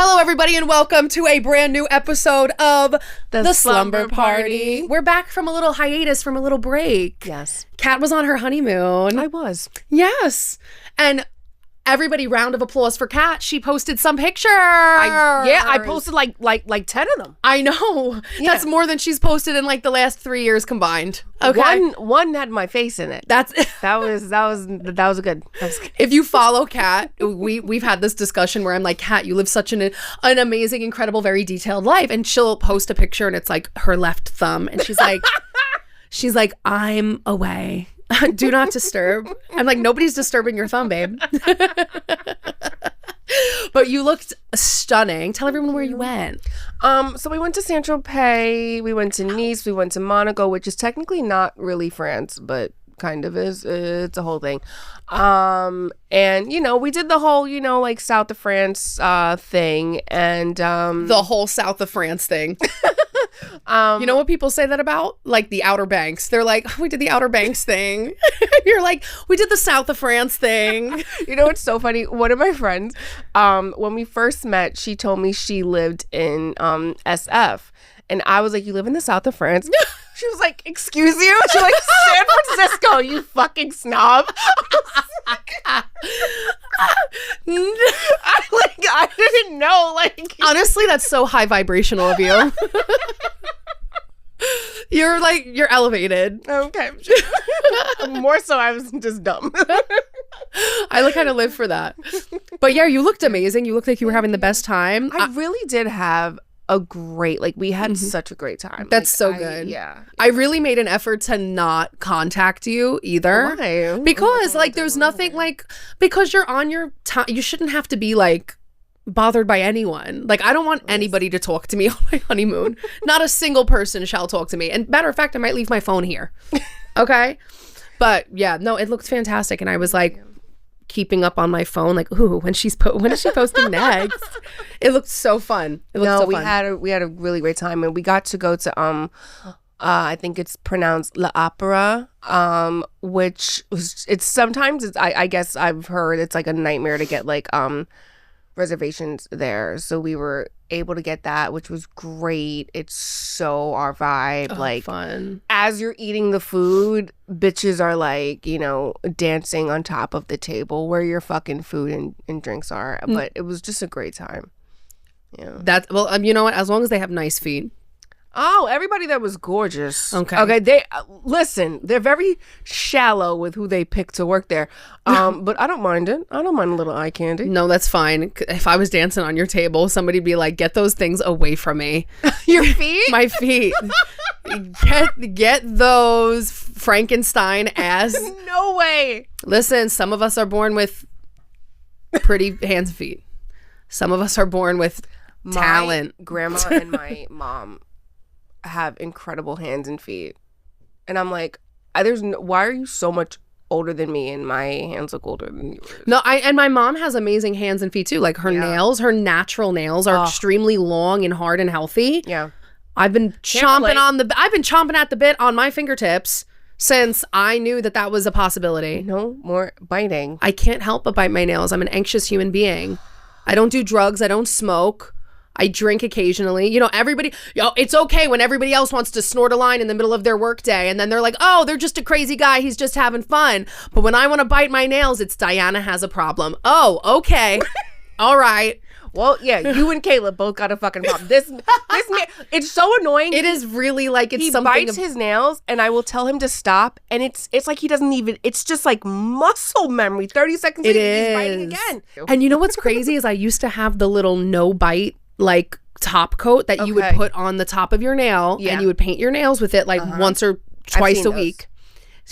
Hello, everybody, and welcome to a brand new episode of The Slumber Party. We're back from a little hiatus, from a little break. Yes. Kat was on her honeymoon. I was. Yes. And everybody, round of applause for Kat. She posted some pictures. I posted like 10 of them. I know. Yeah. That's more than she's posted in like the last 3 years combined. Okay. One had my face in it. That's That was good. That was good. If you follow Kat, we've had this discussion where I'm like, Kat, you live such an amazing, incredible, very detailed life. And she'll post a picture and it's like her left thumb. And she's like, I'm away. Do not disturb. I'm like, nobody's disturbing your thumb, babe. But you looked stunning. Tell everyone where you went. So we went to Saint-Tropez, we went to Nice, we went to Monaco, which is technically not really France, but kind of is. It's a whole thing. And we did the whole, like South of France thing, and The whole South of France thing. You know what people say that about? Like the Outer Banks. They're like, we did the Outer Banks thing. You're like, we did the South of France thing. You know what's so funny? One of my friends, when we first met, she told me she lived in SF. And I was like, you live in the South of France? She was like, excuse you? She's like, San Francisco, you fucking snob. I didn't know. Honestly, that's so high vibrational of you. You're elevated. Okay. More so, I was just dumb. I kind of live for that. But yeah, you looked amazing. You looked like you were having the best time. I really did have a great, we had such a great time. That's so good. Yeah. I really made an effort to not contact you either. Why? Because there's nothing because you're on your time. You shouldn't have to be bothered by anyone. I don't want anybody to talk to me on my honeymoon. Not a single person shall talk to me. And matter of fact, I might leave my phone here. Okay? But yeah, no, it looked fantastic. And I was keeping up on my phone, ooh, when is she posting next? It looked so fun. We had a really great time, and we got to go to I think it's pronounced La Opera, which I guess I've heard it's a nightmare to get reservations there, so we were able to get that, which was great. It's so our vibe. Fun. As you're eating the food, bitches are dancing on top of the table where your fucking food and drinks are. But it was just a great time. Yeah. You know what? As long as they have nice feet. Oh, everybody there was gorgeous. Okay. They listen. They're very shallow with who they pick to work there. But I don't mind it. I don't mind a little eye candy. No, that's fine. If I was dancing on your table, somebody'd be like, "Get those things away from me." Your feet? My feet. Get those Frankenstein ass. No way. Listen, some of us are born with pretty hands and feet. Some of us are born with talent. My grandma and my mom have incredible hands and feet, and I'm like, why are you so much older than me and my hands look older than yours? No, and my mom has amazing hands and feet too. Her nails, her natural nails are extremely long and hard and healthy. Yeah. I've been chomping at the bit on my fingertips since I knew that was a possibility. No more biting. I can't help but bite my nails. I'm an anxious human being. I don't do drugs. I don't smoke. I drink occasionally. It's okay when everybody else wants to snort a line in the middle of their workday, and then they're like, oh, they're just a crazy guy. He's just having fun. But when I want to bite my nails, it's Diana has a problem. Oh, okay. All right. Well, yeah, you and Caleb both got a fucking problem. This man, it's so annoying. It is really he bites his nails, and I will tell him to stop, and it's like he doesn't even. It's just muscle memory. 30 seconds later, he's biting again. And you know what's crazy is I used to have the little no bite top coat that you would put on the top of your nail, and you would paint your nails with it once or twice a week.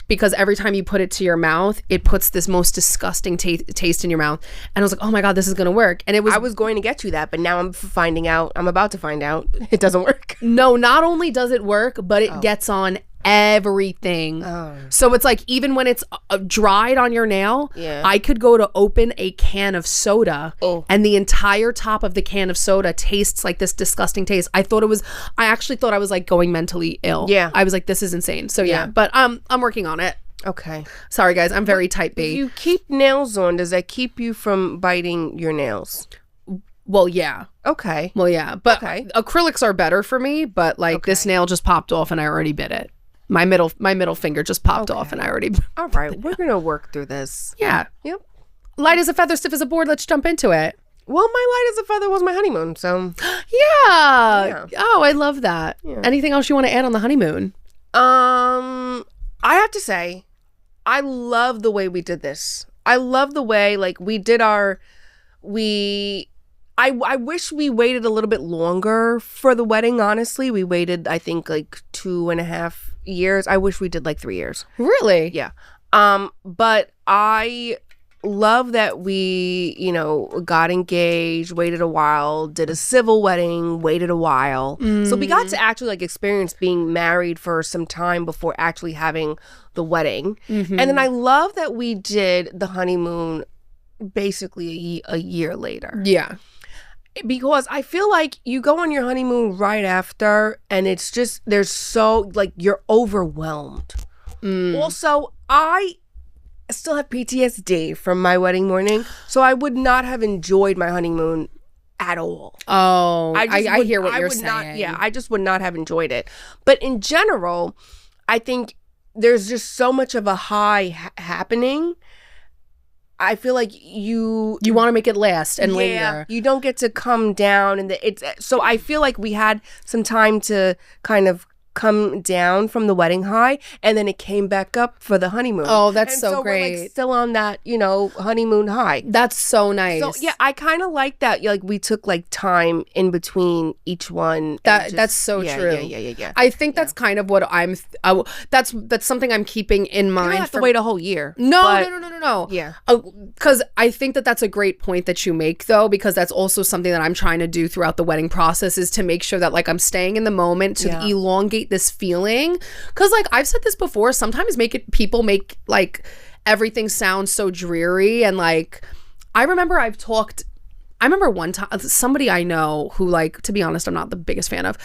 Because every time you put it to your mouth, it puts this most disgusting taste in your mouth. And I was like, oh my God, this is going to work. And I was going to get you that, but now I'm about to find out it doesn't work. No, not only does it work, but it gets on everything. So it's even when it's dried on your nail, I could go to open a can of soda and the entire top of the can of soda tastes like this disgusting taste. I actually thought I was going mentally ill. Yeah. I was like, this is insane. So yeah, but I'm working on it. Okay. Sorry guys, I'm very type B. If you keep nails on, does that keep you from biting your nails? Well, yeah. Okay. Well, yeah. But Okay. acrylics are better for me, but like Okay. this nail just popped off and I already bit it. My middle finger just popped off and I already All right. We're going to work through this. Yeah. Yep. Light as a feather, stiff as a board. Let's jump into it. Well, my light as a feather was my honeymoon, so. Yeah. Oh, I love that. Yeah. Anything else you want to add on the honeymoon? I have to say, I love the way we did this. I love the way, like, we did our, I wish we waited a little bit longer for the wedding, honestly. We waited, I think, like 2.5 years. I wish we did like 3 years. Really? Yeah. But I love that we, you know, got engaged, waited a while, did a civil wedding, waited a while. So we got to actually like experience being married for some time before actually having the wedding. And then I love that we did the honeymoon basically a year later. Yeah. Because I feel like you go on your honeymoon right after and it's just, there's so, like, you're overwhelmed. Also, I still have PTSD from my wedding morning, so I would not have enjoyed my honeymoon at all. Oh, I hear what you're saying. I just would not have enjoyed it. But in general, I think there's just so much of a high happening. I feel like you want to make it last and linger. You don't get to come down, and so I feel like we had some time to kind of come down from the wedding high, and then it came back up for the honeymoon. Oh, that's and so great. We're like still on that, you know, honeymoon high. That's so nice. So yeah, I kind of like that. Like we took like time in between each one. That's so true. Yeah. I think that's kind of what that's something I'm keeping in mind. You don't have to wait a whole year. No. Yeah. Because I think that's a great point that you make, though, because that's also something that I'm trying to do throughout the wedding process, is to make sure that like I'm staying in the moment to elongate this feeling. Because like I've said this before, sometimes people make like everything sound so dreary. And like I remember one time somebody I know who, like, to be honest, I'm not the biggest fan of.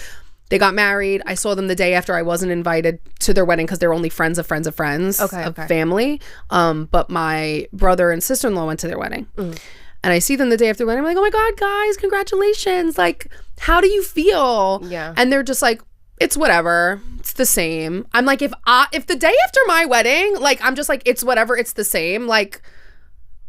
They got married. I saw them the day after. I wasn't invited to their wedding because they're only friends of friends of friends of family. But my brother and sister-in-law went to their wedding. And I see them the day after the wedding. I'm like, oh my God, guys, congratulations. Like, how do you feel? Yeah. And they're just like, it's whatever. It's the same. I'm like, if the day after my wedding, like, I'm just like, it's whatever. It's the same. Like,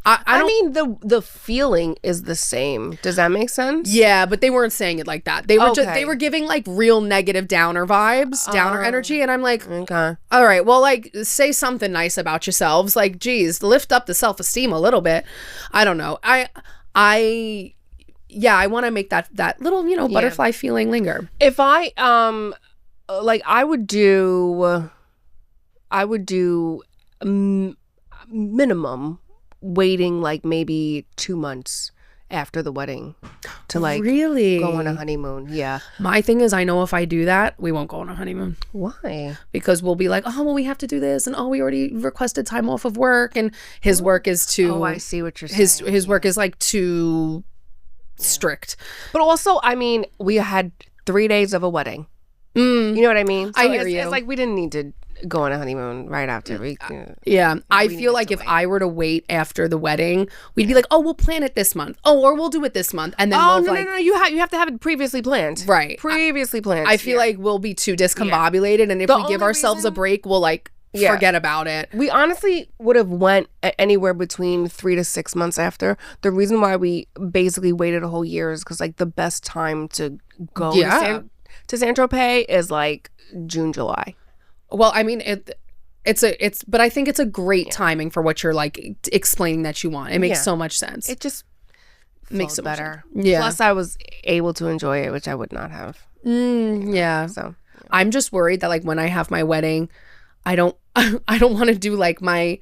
I mean, the feeling is the same. Does that make sense? Yeah, but they weren't saying it like that. They were they were giving like real negative downer vibes, downer energy, and I'm like, okay, all right, well, like, say something nice about yourselves. Like, geez, lift up the self-esteem a little bit. I don't know. I want to make that little, you know, butterfly feeling linger. If I like, I would do minimum waiting like maybe 2 months after the wedding to like really go on a honeymoon. Yeah. My thing is, I know if I do that, we won't go on a honeymoon. Why? Because we'll be like, oh, well, we have to do this, and oh, we already requested time off of work, and his work is too. Oh, I see what you're saying. His work is like too strict. But also, I mean, we had 3 days of a wedding. You know what I mean? So I hear you. It's like we didn't need to go on a honeymoon right after. I feel like if I were to wait after the wedding, we'd be like, oh, we'll plan it this month. Oh, or we'll do it this month. And then no. You have to have it previously planned. Right. Previously planned. I feel like we'll be too discombobulated. And if we give ourselves a break, we'll like forget about it. We honestly would have went anywhere between 3 to 6 months after. The reason why we basically waited a whole year is because like the best time to go to Saint-Tropez is like June, July. Well, I mean, but I think it's a great timing for what you're like explaining that you want. It makes so much sense. It just makes it better. Yeah. Plus, I was able to enjoy it, which I would not have. Yeah. So I'm just worried that like when I have my wedding, I don't want to do like my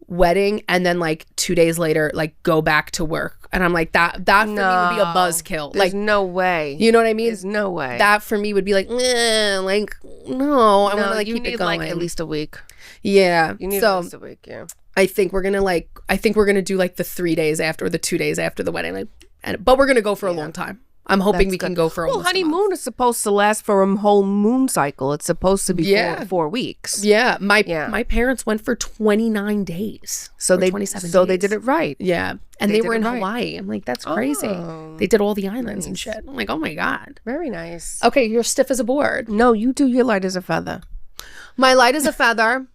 wedding and then like 2 days later like go back to work. And I'm like, that for me would be a buzzkill. There's like, no way. You know what I mean? There's no way. That for me would be like, like, no, I want to like keep it going. Like at least a week. Yeah. You need at least a week, yeah. I think we're gonna do like the 3 days after, or the 2 days after the wedding. Like, but we're gonna go for a long time. I'm hoping That's we can good. go for Well, almost a month. honeymoon is supposed to last for a whole moon cycle. It's supposed to be Yeah. 4 weeks. Yeah, my Yeah. parents went for 29 days. So or they 27 so they days. did it right. Yeah, and They they did were it in right. Hawaii. I'm like, that's crazy. Oh, They did all the islands and nice. shit. I'm like, oh my god. Very nice. Okay, you're stiff as a board. No, you do your light as a feather. My light is a feather.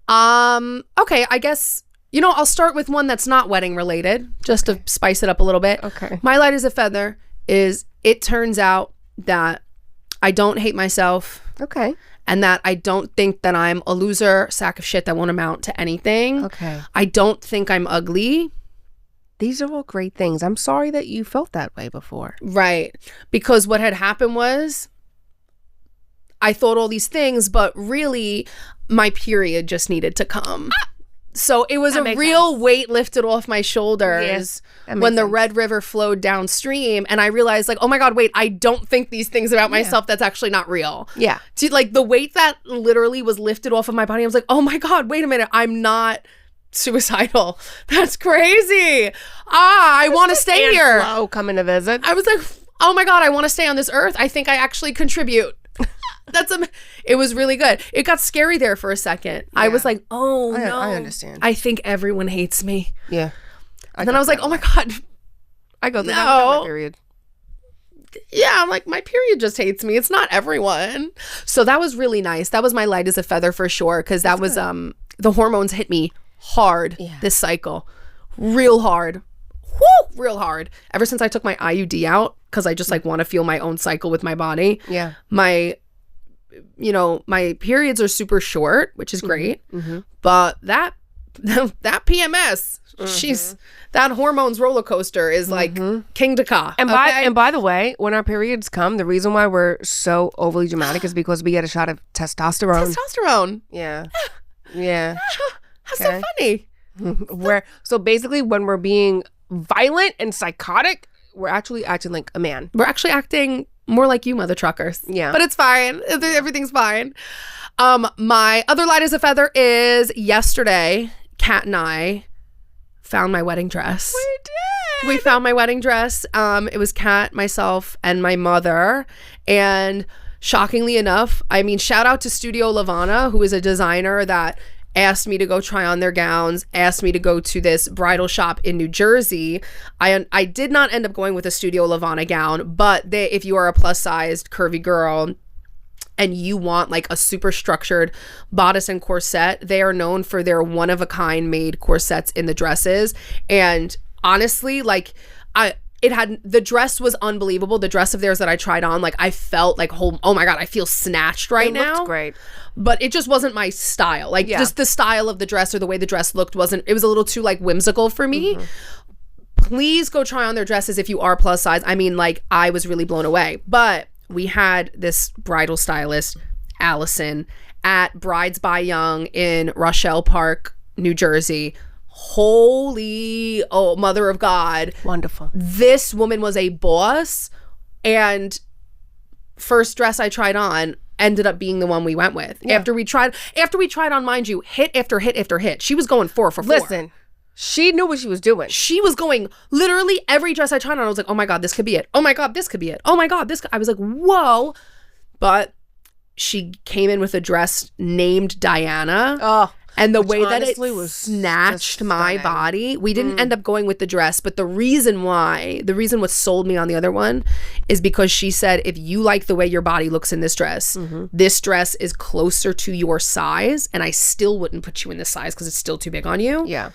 Okay, I guess, I'll start with one that's not wedding related, just to spice it up a little bit. Okay. My light is a feather is it turns out that I don't hate myself Okay. and that I don't think that I'm a loser, sack of shit that won't amount to anything. Okay. I don't think I'm ugly. These are all great things. I'm sorry that you felt that way before. Right. Because what had happened was I thought all these things, but really my period just needed to come. So it was That a makes real sense. weight lifted off my shoulders Yes, that makes when the sense. Red River flowed downstream. And I realized, like, oh my God, wait, I don't think these things about myself. That's actually not real. Yeah. Like the weight that literally was lifted off of my body, I was like, oh my God, wait a minute. I'm not suicidal. That's crazy. I want to stay here. Flo coming to visit. I was like, oh my God, I want to stay on this earth. I think I actually contribute. It was really good. It got scary there for a second. I was like, oh no. I understand. I think everyone hates me. Yeah. And then I was like, oh my God. I go through No. that with my period. Yeah, I'm like, my period just hates me. It's not everyone. So that was really nice. That was my light as a feather for sure. Cause that was, the hormones hit me hard this cycle. Real hard. Woo! Real hard. Ever since I took my IUD out, cause I just like want to feel my own cycle with my body. Yeah. My periods are super short, which is great. But that PMS, that hormones roller coaster is like king to ka. And by the way, when our periods come, the reason why we're so overly dramatic is because we get a shot of testosterone. Testosterone. Yeah. Yeah. That's so funny. So basically when we're being violent and psychotic, we're actually acting like a man. We're actually acting more like you mother truckers. Yeah. But it's fine. Everything's fine. My other light as a feather is yesterday, Kat and I found my wedding dress. We did. We found my wedding dress. It was Kat, myself, and my mother. And shockingly enough, I mean, shout out to Studio Lavana, who is a designer that asked me to go try on their gowns, asked me to go to this bridal shop in New Jersey. I did not end up going with a Studio Lavana gown, but if you are a plus-sized curvy girl and you want like a super structured bodice and corset, they are known for their one-of-a-kind made corsets in the dresses. And honestly, like the dress was unbelievable. The dress of theirs that I tried on, like I felt like, oh my God, I feel snatched right now. It looked great. But it just wasn't my style. Like just the style of the dress or the way the dress looked it was a little too like whimsical for me. Please go try on their dresses if you are plus size. I mean, like I was really blown away. But we had this bridal stylist, Allison, at Brides by Young in Rochelle Park, New Jersey. Holy, mother of God. Wonderful. This woman was a boss, and first dress I tried on ended up being the one we went with. Yeah. After we tried on, mind you, hit after hit after hit. She was going 4 for 4. Listen, she knew what she was doing. She was going literally every dress I tried on. I was like, oh my God, this could be it. Oh my God, this could be it. Oh my God, I was like, whoa. But she came in with a dress named Diana. Oh. And the way that it honestly was snatched my stunning. body, we didn't end up going with the dress. But the reason what sold me on the other one is because she said, if you like the way your body looks in this dress is closer to your size. And I still wouldn't put you in this size because it's still too big on you. Yeah.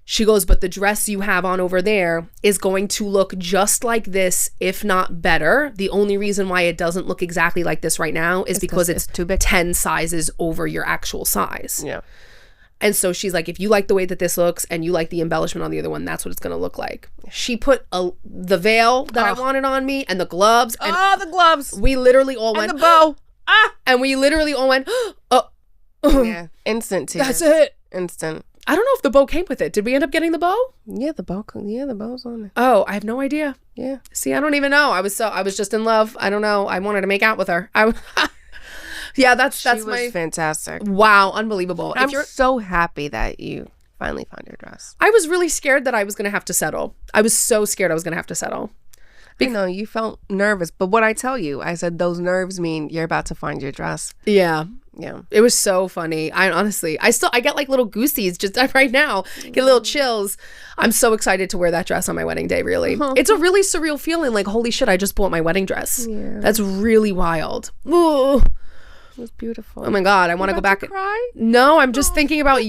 She goes, but the dress you have on over there is going to look just like this, if not better. The only reason why it doesn't look exactly like this right now is because it's too big. 10 sizes over your actual size. Yeah. And so she's like, if you like the way that this looks and you like the embellishment on the other one, that's what it's going to look like. She put the veil that I wanted on me and the gloves. And the gloves. we literally all And went, the bow. and we literally all went, Yeah. Instant tears. that's it. Instant. I don't know if the bow came with it. Did we end up getting the bow? Yeah, the bow's on there. Oh, I have no idea. Yeah. See, I don't even know. I was just in love. I don't know. I wanted to make out with her. Yeah, that's She was my fantastic. wow, unbelievable. I'm so happy that you finally found your dress. I was really scared that I was going to have to settle. I was so scared I was going to have to settle. I know you felt nervous, but what I tell you, I said those nerves mean you're about to find your dress. Yeah. Yeah. It was so funny. I get like little goosies just right now. Get little chills. I'm so excited to wear that dress on my wedding day, really. It's a really surreal feeling, like, holy shit, I just bought my wedding dress. Yeah. That's really wild. Ooh. It was beautiful. Oh my God, I want to go back. Cry? No, I'm just thinking about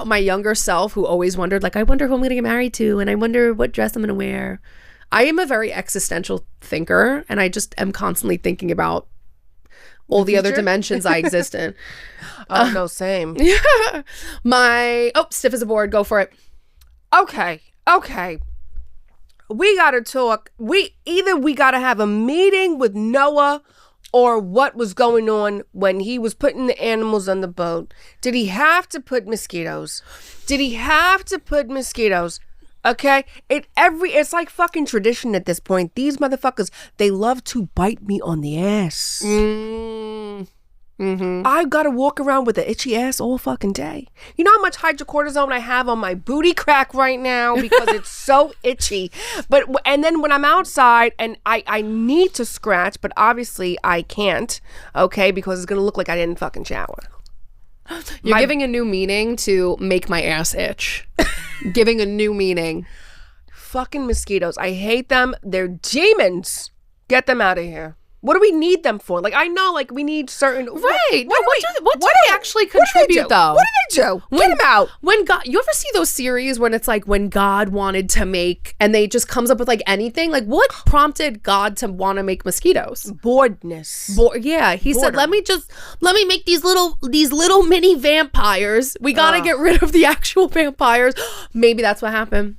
my younger self who always wondered, like, I wonder who I'm going to get married to, and I wonder what dress I'm going to wear. I am a very existential thinker, and I just am constantly thinking about all the other dimensions I exist in. Oh, no, same. Yeah. Stiff as a board. Go for it. Okay. We got to talk. We got to have a meeting with Noah or what was going on when he was putting the animals on the boat. Did he have to put mosquitoes? Okay, it's like fucking tradition at this point. These motherfuckers, they love to bite me on the ass. I've got to walk around with an itchy ass all fucking day. You know how much hydrocortisone I have on my booty crack right now because it's so itchy. And then when I'm outside and I need to scratch, but obviously I can't, okay, because it's gonna look like I didn't fucking shower. You're giving a new meaning to make my ass itch. Giving a new meaning. Fucking mosquitoes. I hate them. They're demons. Get them out of here. What do we need them for? Like, I know, like, we need certain... Right. What do they actually contribute, though? What do they do? Get them out. When God... You ever see those series when it's like, when God wanted to make... And they just comes up with, like, anything? Like, what prompted God to want to make mosquitoes? Boredness. Yeah. He said, let me make these little mini vampires. We got to get rid of the actual vampires. Maybe that's what happened.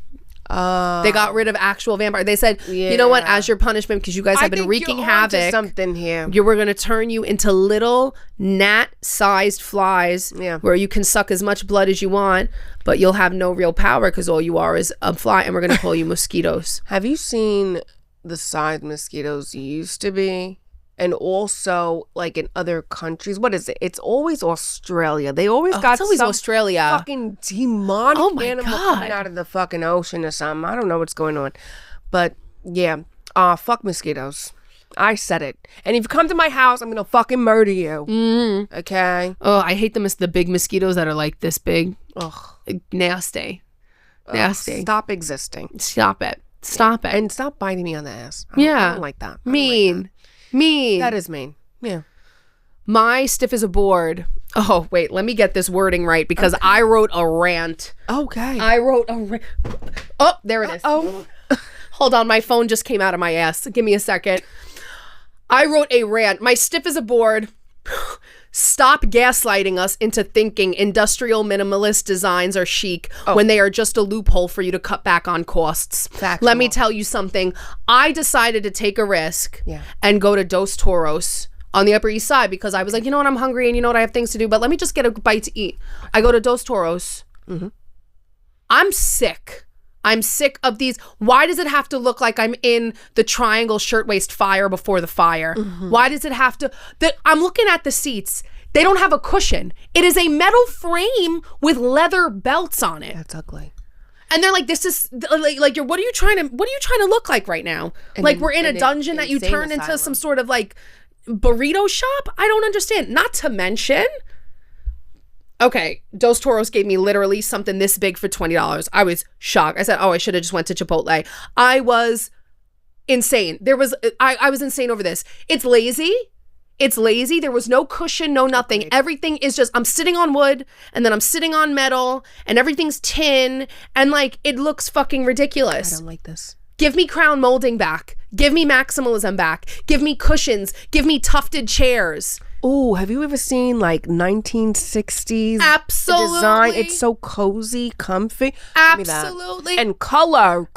They got rid of actual vampires. They said, you know what, as your punishment, because you guys have been wreaking havoc, something here. We're going to turn you into little gnat-sized flies where you can suck as much blood as you want, but you'll have no real power because all you are is a fly, and we're going to call you mosquitoes. Have you seen the size mosquitoes used to be? And also, like, in other countries, what is it? It's always Australia. They always got it's always some Australia. fucking demonic animal coming out of the fucking ocean or something. I don't know what's going on. But, yeah. Fuck mosquitoes. I said it. And if you come to my house, I'm going to fucking murder you. Okay? Oh, I hate the big mosquitoes that are, like, this big. Ugh. Nasty. Nasty. Stop existing. Stop it. And stop biting me on the ass. I don't like that. Mean. That is mean. Yeah. My stiff as a board. Oh, wait. Let me get this wording right because I wrote a rant. Okay. Oh, there it is. Oh. Hold on. My phone just came out of my ass. Give me a second. I wrote a rant. My stiff as a board. Stop gaslighting us into thinking industrial minimalist designs are chic when they are just a loophole for you to cut back on costs. Factual. Let me tell you something. I decided to take a risk and go to Dos Toros on the Upper East Side because I was like, you know what, I'm hungry and you know what, I have things to do, but let me just get a bite to eat. I go to Dos Toros. I'm sick. I'm sick of these. Why does it have to look like I'm in the triangle shirtwaist fire before the fire? Why does it have to? I'm looking at the seats. They don't have a cushion. It is a metal frame with leather belts on it. That's ugly. And they're like, this is like you're. What are you trying to look like right now? Like we're in a dungeon that you turn into some sort of like burrito shop. I don't understand. Not to mention. Okay, Dos Toros gave me literally something this big for $20. I was shocked. I said, I should have just went to Chipotle. I was insane. I was insane over this. It's lazy. There was no cushion, no nothing. Right. Everything is just, I'm sitting on wood and then I'm sitting on metal and everything's tin and like, it looks fucking ridiculous. I don't like this. Give me crown molding back. Give me maximalism back. Give me cushions. Give me tufted chairs. Oh, have you ever seen like 1960s design? It's so cozy, comfy. Absolutely. And color.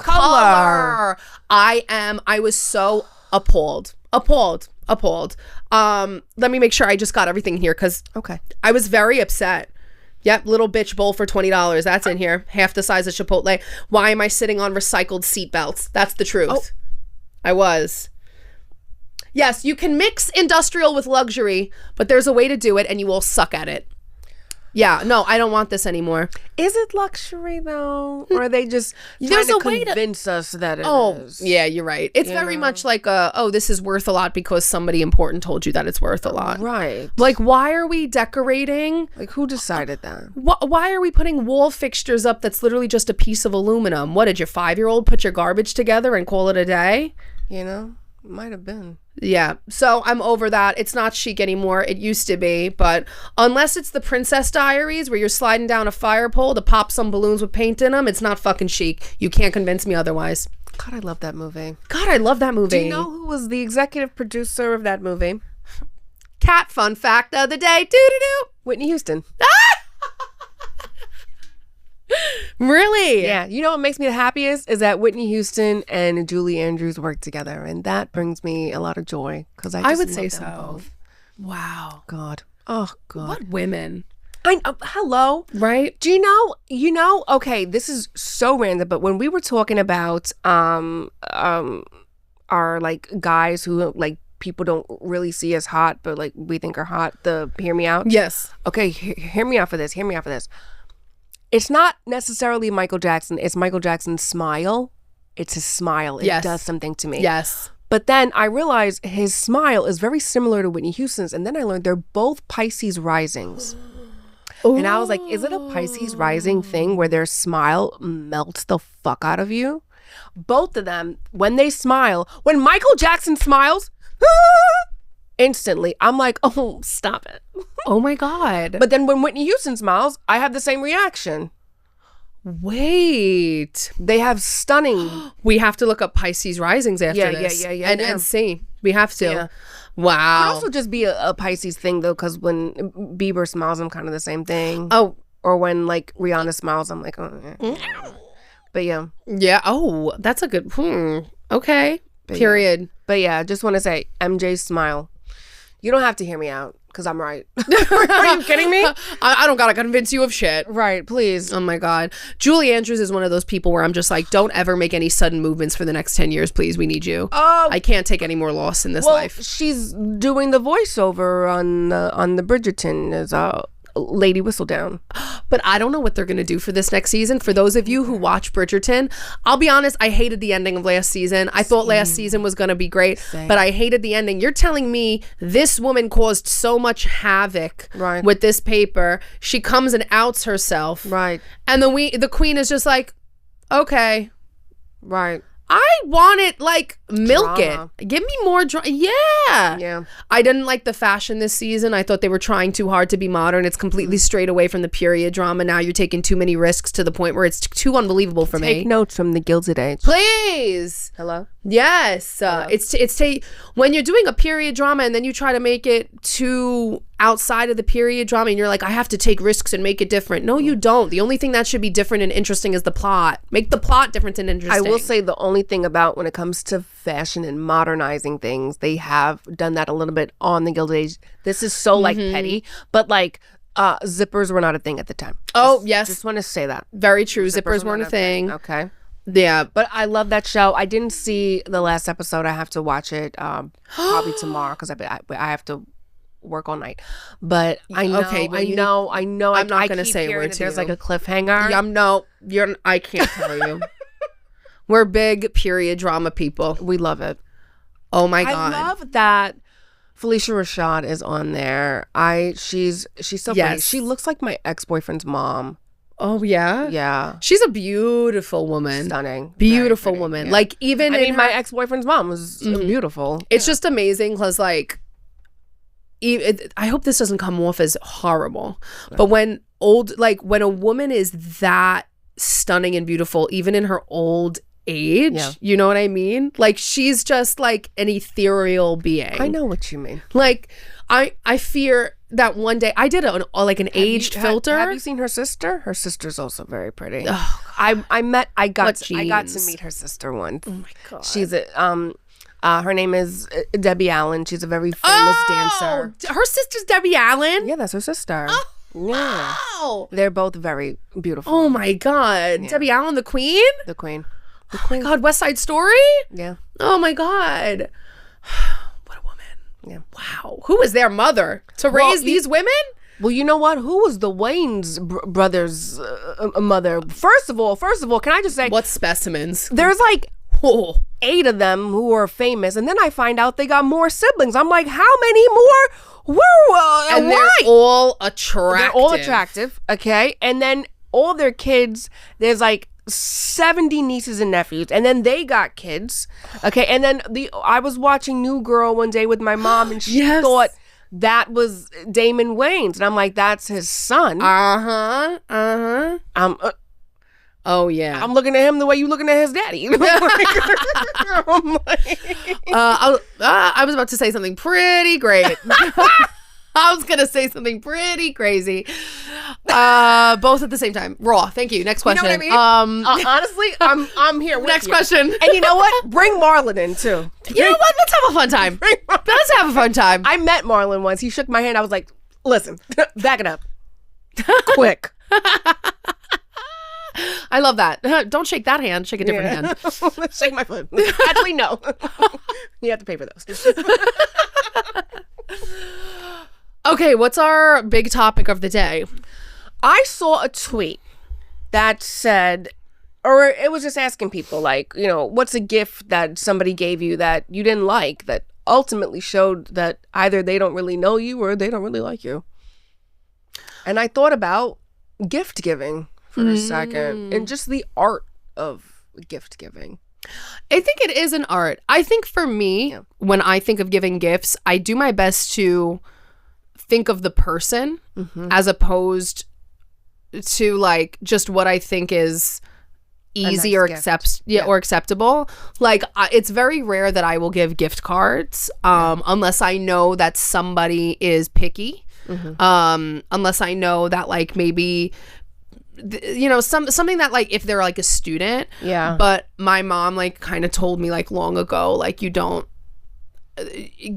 I was so appalled. Let me make sure I just got everything here because I was very upset. Yep, little bitch bowl for $20. That's in here. Half the size of Chipotle. Why am I sitting on recycled seat belts? That's the truth. Oh. I was. Yes, you can mix industrial with luxury, but there's a way to do it and you will suck at it. Yeah, no, I don't want this anymore. Is it luxury though, or are they just There's trying a to way to- convince us that it Oh, is? yeah, you're right. It's very much like this is worth a lot because somebody important told you that it's worth a lot. Right. Like, why are we decorating? Like, who decided that? Why are we putting wall fixtures up that's literally just a piece of aluminum? What, did your 5-year-old put your garbage together and call it a day? You know, might have been. Yeah, so I'm over that. It's not chic anymore. It used to be, but unless it's the Princess Diaries where you're sliding down a fire pole to pop some balloons with paint in them, it's not fucking chic. You can't convince me otherwise. God, I love that movie. God, I love that movie. Do you know who was the executive producer of that movie? Cat fun fact of the day. Doo-doo-doo. Whitney Houston. Really? Yeah. You know what makes me the happiest is that Whitney Houston and Julie Andrews work together, and that brings me a lot of joy because I would love say them so. both. Wow. God. Oh God. What women? Hello. Right? Do you know, okay, this is so random, but when we were talking about our like guys who like people don't really see as hot, but like we think are hot, the hear me out. Yes. Okay, hear me out for this. Hear me out for this. It's not necessarily Michael Jackson. It's Michael Jackson's smile. It's his smile. It Yes. does something to me. Yes. But then I realized his smile is very similar to Whitney Houston's. And then I learned they're both Pisces risings. And I was like, is it a Pisces rising thing where their smile melts the fuck out of you? Both of them, when they smile, when Michael Jackson smiles, instantly, I'm like, oh, stop it. Oh my God. But then when Whitney Houston smiles, I have the same reaction. Wait. They have stunning. We have to look up Pisces risings after this. Yeah. And see. We have to. Yeah. Wow. It could also just be a Pisces thing though, because when Bieber smiles, I'm kind of the same thing. Oh. Or when like Rihanna smiles, I'm like, oh. Yeah. But yeah. Yeah. Oh, that's a good. Okay. But Period. Yeah. But yeah, just want to say, MJ's smile. You don't have to hear me out because I'm right. Are you kidding me? I don't gotta convince you of shit. Right, please. Oh my God. Julie Andrews is one of those people where I'm just like, don't ever make any sudden movements for the next 10 years, please. We need you. Oh, I can't take any more loss in this life. She's doing the voiceover on the Bridgerton as Lady Whistledown. But I don't know what they're going to do for this next season. For those of you who watch Bridgerton, I'll be honest, I hated the ending of last season. I thought last season was going to be great, but I hated the ending. You're telling me this woman caused so much havoc with this paper. She comes and outs herself. Right. And the queen is just like, okay. Right. I want it, like, milk Drama. it. Give me more drama. Yeah. Yeah. I didn't like the fashion this season. I thought they were trying too hard to be modern. It's completely strayed away from the period drama. Now you're taking too many risks to the point where it's too unbelievable for me. Take notes from the Gilded Age. Please. Hello? Yes. When you're doing a period drama and then you try to make it too outside of the period drama and you're like, I have to take risks and make it different. No, you don't. The only thing that should be different and interesting is the plot. Make the plot different and interesting. I will say the only thing about when it comes to fashion and modernizing things, they have done that a little bit on the Gilded Age. This is so like petty, but like zippers were not a thing at the time. Yes. Just want to say that. Very true. Zippers weren't a thing. Okay. Yeah. But I love that show. I didn't see the last episode. I have to watch it probably tomorrow because I have to work all night. But I know, Okay, well, I know. I'm not I going to keep say a hearing word that to there's you. like a cliffhanger. I can't tell you. We're big period drama people. We love it. Oh my God. I love that Felicia Rashad is on there. She's so pretty. Yes. She looks like my ex-boyfriend's mom. Oh yeah. Yeah. She's a beautiful woman. Stunning. Beautiful Very pretty, woman. yeah. Like even my ex-boyfriend's mom was beautiful. It's just amazing because like I hope this doesn't come off as horrible, but when a woman is that stunning and beautiful, even in her old age, you know what I mean? Like she's just like an ethereal being. I know what you mean. Like I fear that one day I did an aged filter. Have you seen her sister? Her sister's also very pretty. Oh, I got to jeans. meet her sister once. Oh my God. She's her name is Debbie Allen. She's a very famous dancer. Her sister's Debbie Allen? Yeah, that's her sister. Oh, yeah. wow. They're both very beautiful. Oh my God. Debbie Allen, the queen? The queen. Oh my God, West Side Story? Yeah. Oh my God. What a woman. Yeah. Wow. Who was their mother to raise these women? Well, you know what? Who was the Wayne's brothers' mother? First of all, can I just say, what specimens? There's like 8 of them who are famous, and then I find out they got more siblings. I'm like, how many more? And they're all attractive. They're all attractive, okay? And then all their kids, there's like 70 nieces and nephews, and then they got kids, okay? And then I was watching New Girl one day with my mom, and she thought that was Damon Wayans, and I'm like, that's his son. Oh yeah, I'm looking at him the way you looking at his daddy. I was about to say something pretty great. I was gonna say something pretty crazy. Both at the same time. Raw. Thank you. Next question. You know what I mean? Honestly, I'm here with next you. question. And you know what? Bring Marlon in too. You know what? Let's have a fun time. Let's have a fun time. I met Marlon once. He shook my hand. I was like, listen, back it up. Quick. I love that. Don't shake that hand. Shake a different hand. Shake my foot. Actually, no. You have to pay for those. Okay, what's our big topic of the day? I saw a tweet that said, or it was just asking people, like, you know, what's a gift that somebody gave you that you didn't like, that ultimately showed that either they don't really know you or they don't really like you. And I thought about gift giving for a second, and just the art of gift giving. I think it is an art. I think for me, when I think of giving gifts, I do my best to think of the person as opposed to like just what I think is easy or or acceptable. Like it's very rare that I will give gift cards unless I know that somebody is picky. Unless I know that like maybe you know, something that like if they're like a student, but my mom like kind of told me like long ago, like you don't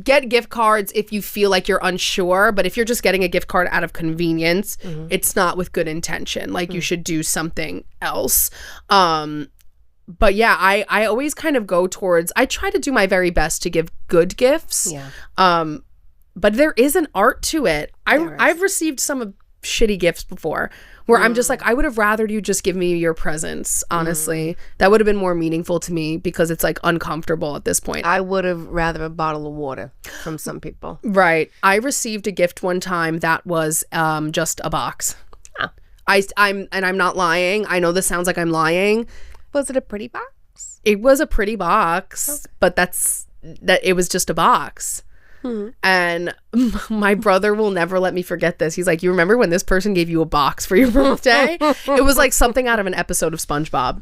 get gift cards if you feel like you're unsure, but if you're just getting a gift card out of convenience, it's not with good intention. Like you should do something else. But yeah, I always kind of go towards, I try to do my very best to give good gifts. But there is an art to it. I've received some shitty gifts before where I'm just like, I would have rathered you just give me your presents, honestly. That would have been more meaningful to me because it's like uncomfortable at this point. I would have rather a bottle of water from some people. Right. I received a gift one time that was just a box. I'm not lying. I know this sounds like I'm lying. Was it a pretty box? It was a pretty box, but it was just a box. And my brother will never let me forget this. He's like, you remember when this person gave you a box for your birthday? It was like something out of an episode of SpongeBob.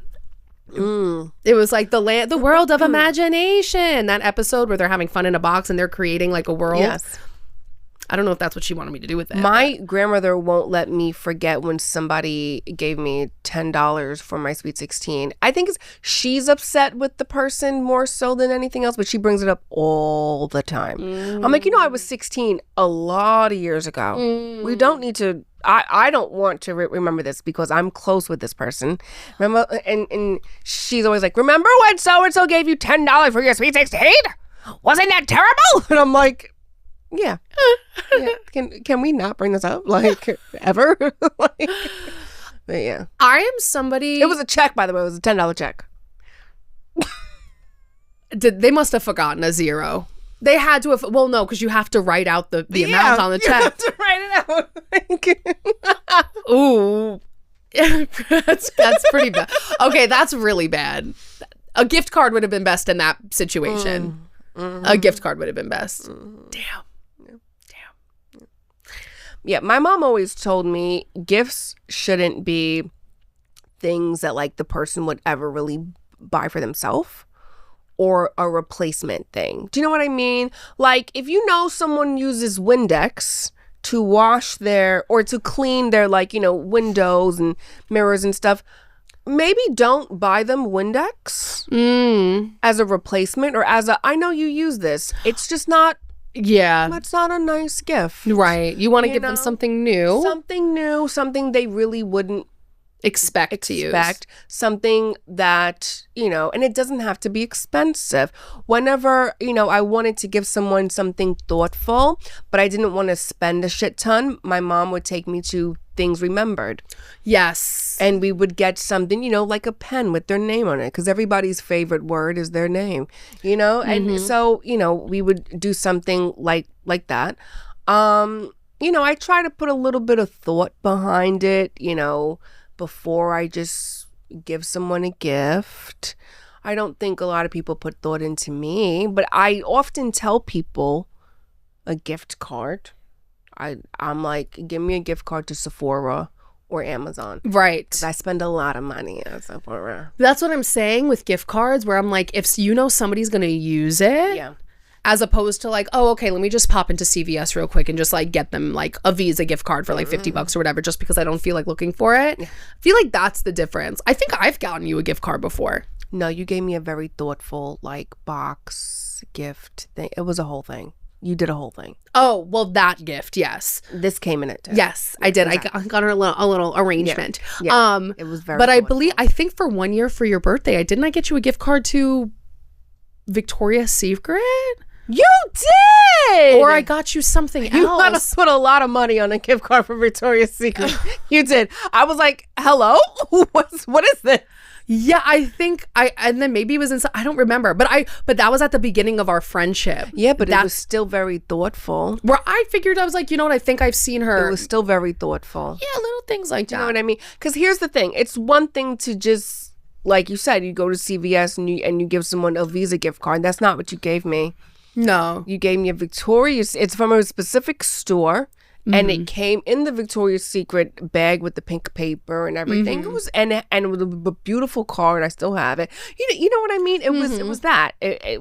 It was like the world of imagination, that episode where they're having fun in a box and they're creating like a world. Yes. I don't know if that's what she wanted me to do with it. My grandmother won't let me forget when somebody gave me $10 for my Sweet 16. I think she's upset with the person more so than anything else, but she brings it up all the time. I'm like, you know, I was 16 a lot of years ago. We don't need to, I don't want to remember this because I'm close with this person. Remember, and she's always like, remember when so-and-so gave you $10 for your Sweet 16? Wasn't that terrible? And I'm like, yeah. Can we not bring this up like ever? Like, but yeah. I am somebody. It was a check, by the way. It was a $10 check. They must have forgotten a zero. They had to have. Well, no, because you have to write out the amount on the check. You have to write it out. Ooh, that's pretty bad. Okay, that's really bad. A gift card would have been best in that situation. A gift card would have been best. Damn. Yeah, my mom always told me gifts shouldn't be things that like the person would ever really buy for themselves or a replacement thing. Do you know what I mean? Like if you know someone uses Windex to wash or to clean their like, you know, windows and mirrors and stuff, maybe don't buy them Windex as a replacement or I know you use this. It's just not. Yeah. That's not a nice gift. Right. You want to give them something new. Something new, something they really wouldn't expect to use. Expect something that, and it doesn't have to be expensive. Whenever, I wanted to give someone something thoughtful, but I didn't want to spend a shit ton, my mom would take me to Things Remembered. Yes. And we would get something, like a pen with their name on it, because everybody's favorite word is their name, and so, we would do something like that. I try to put a little bit of thought behind it, before I just give someone a gift. I don't think a lot of people put thought into me, but I often tell people a gift card. I'm like, give me a gift card to Sephora or Amazon. Right. 'Cause I spend a lot of money at Sephora. That's what I'm saying with gift cards, where I'm like, if somebody's going to use it. Yeah. As opposed to like, oh, okay, let me just pop into CVS real quick and just like get them like a Visa gift card for like $50 or whatever, just because I don't feel like looking for it. Yeah. I feel like that's the difference. I think I've gotten you a gift card before. No, you gave me a very thoughtful like box gift thing. It was a whole thing. You did a whole thing. Oh, well, that gift, yes. This came in it too. Yes, I did. Exactly. I got her a little arrangement. Yeah. It was very But thoughtful. I think for 1 year for your birthday, didn't I get you a gift card to Victoria's Secret? You did! Or I got you something else. You gotta put a lot of money on a gift card for Victoria's Secret. You did. I was like, hello? What is this? Yeah, I think and then maybe it was inside. I don't remember, but that was at the beginning of our friendship. Yeah, but it was still very thoughtful. Where I figured, I was like, you know what? I think I've seen her. It was still very thoughtful. Yeah, little things like that. You know what I mean? Because here's the thing: it's one thing to just, like you said, you go to CVS and you give someone a Visa gift card. That's not what you gave me. No, you gave me a Victoria's. It's from a specific store. And it came in the Victoria's Secret bag with the pink paper and everything. It was and it was a beautiful card. I still have it. You know what I mean? It was that,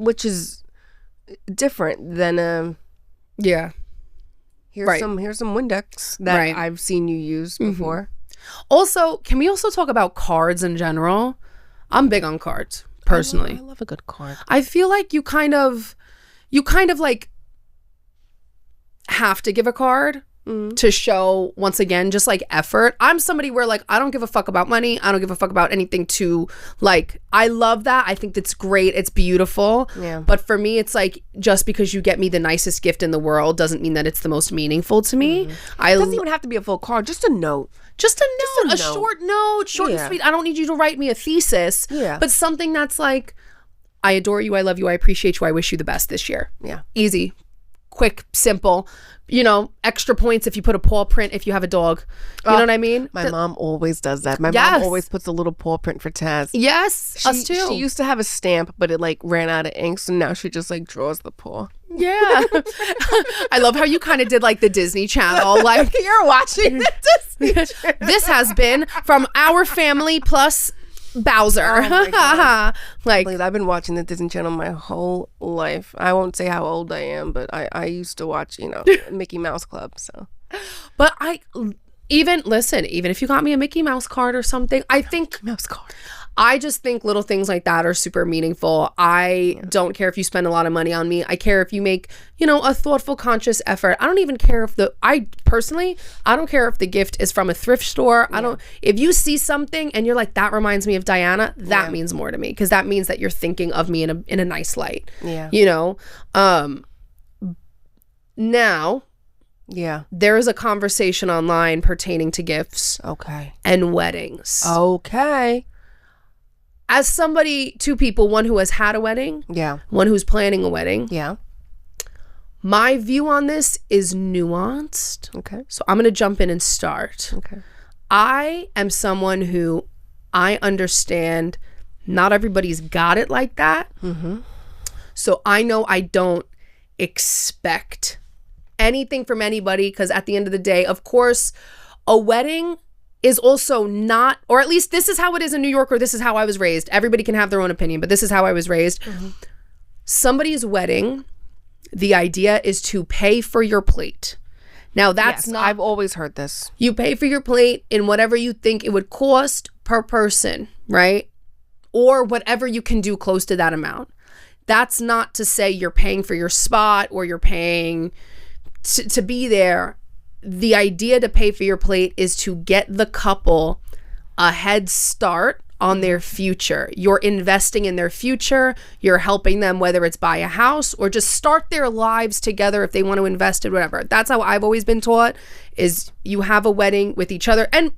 which is different than yeah. Here's some Windex that I've seen you use before. Also, can we also talk about cards in general? I'm big on cards personally. I love a good card. I feel like you kind of like have to give a card to show, once again, just like effort. I'm somebody where like I don't give a fuck about money. I don't give a fuck about anything to like. I love that. I think that's great. It's beautiful. Yeah. But for me, it's like, just because you get me the nicest gift in the world doesn't mean that it's the most meaningful to me. It doesn't even have to be a full card. Just a note. Just a note. A short note. Short and sweet. I don't need you to write me a thesis. Yeah. But something that's like, I adore you. I love you. I appreciate you. I wish you the best this year. Yeah. Easy. Quick, simple, extra points if you put a paw print if you have a dog. You know what I mean? My mom always does that. My mom always puts a little paw print for Taz. Yes, us too. She used to have a stamp, but it like ran out of ink, so now she just like draws the paw. Yeah. I love how you kind of did like the Disney Channel. Like, you're watching the Disney Channel. This has been from our family plus Bowser. Oh my God. Like, I've been watching the Disney Channel my whole life. I won't say how old I am, but I used to watch, Mickey Mouse Club. So, but even if you got me a Mickey Mouse card or something, I think Mouse card. I just think little things like that are super meaningful. I don't care if you spend a lot of money on me. I care if you make, a thoughtful, conscious effort. I don't even care if I don't care if the gift is from a thrift store. Yeah. If you see something and you're like, that reminds me of Diana, that means more to me, because that means that you're thinking of me in a nice light. Yeah. Now, there is a conversation online pertaining to gifts. Okay. And weddings. Okay. As somebody, two people, one who has had a wedding, one who's planning a wedding. Yeah. My view on this is nuanced. Okay. So I'm going to jump in and start. Okay. I am someone who I understand not everybody's got it like that. Mm-hmm. So I know I don't expect anything from anybody, because at the end of the day, of course, a wedding is also not, or at least this is how it is in New York, or this is how I was raised. Everybody can have their own opinion, but this is how I was raised. Mm-hmm. Somebody's wedding, the idea is to pay for your plate. Now that's not, I've always heard this. You pay for your plate in whatever you think it would cost per person, right? Or whatever you can do close to that amount. That's not to say you're paying for your spot or you're paying to be there. The idea to pay for your plate is to get the couple a head start on their future. You're investing in their future. You're helping them, whether it's buy a house or just start their lives together if they want to invest in whatever. That's how I've always been taught, is you have a wedding with each other. And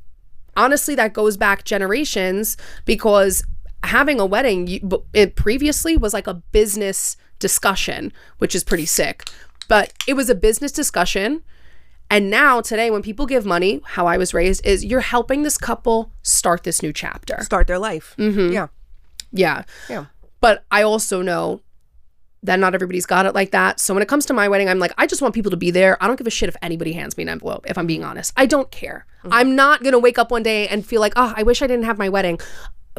honestly, that goes back generations, because having a wedding it previously was like a business discussion, which is pretty sick. But it was a business discussion. And now today, when people give money, how I was raised is you're helping this couple start this new chapter. Start their life. Yeah. Yeah. But I also know that not everybody's got it like that. So when it comes to my wedding, I'm like, I just want people to be there. I don't give a shit if anybody hands me an envelope, if I'm being honest. I don't care. I'm not going to wake up one day and feel like, oh, I wish I didn't have my wedding,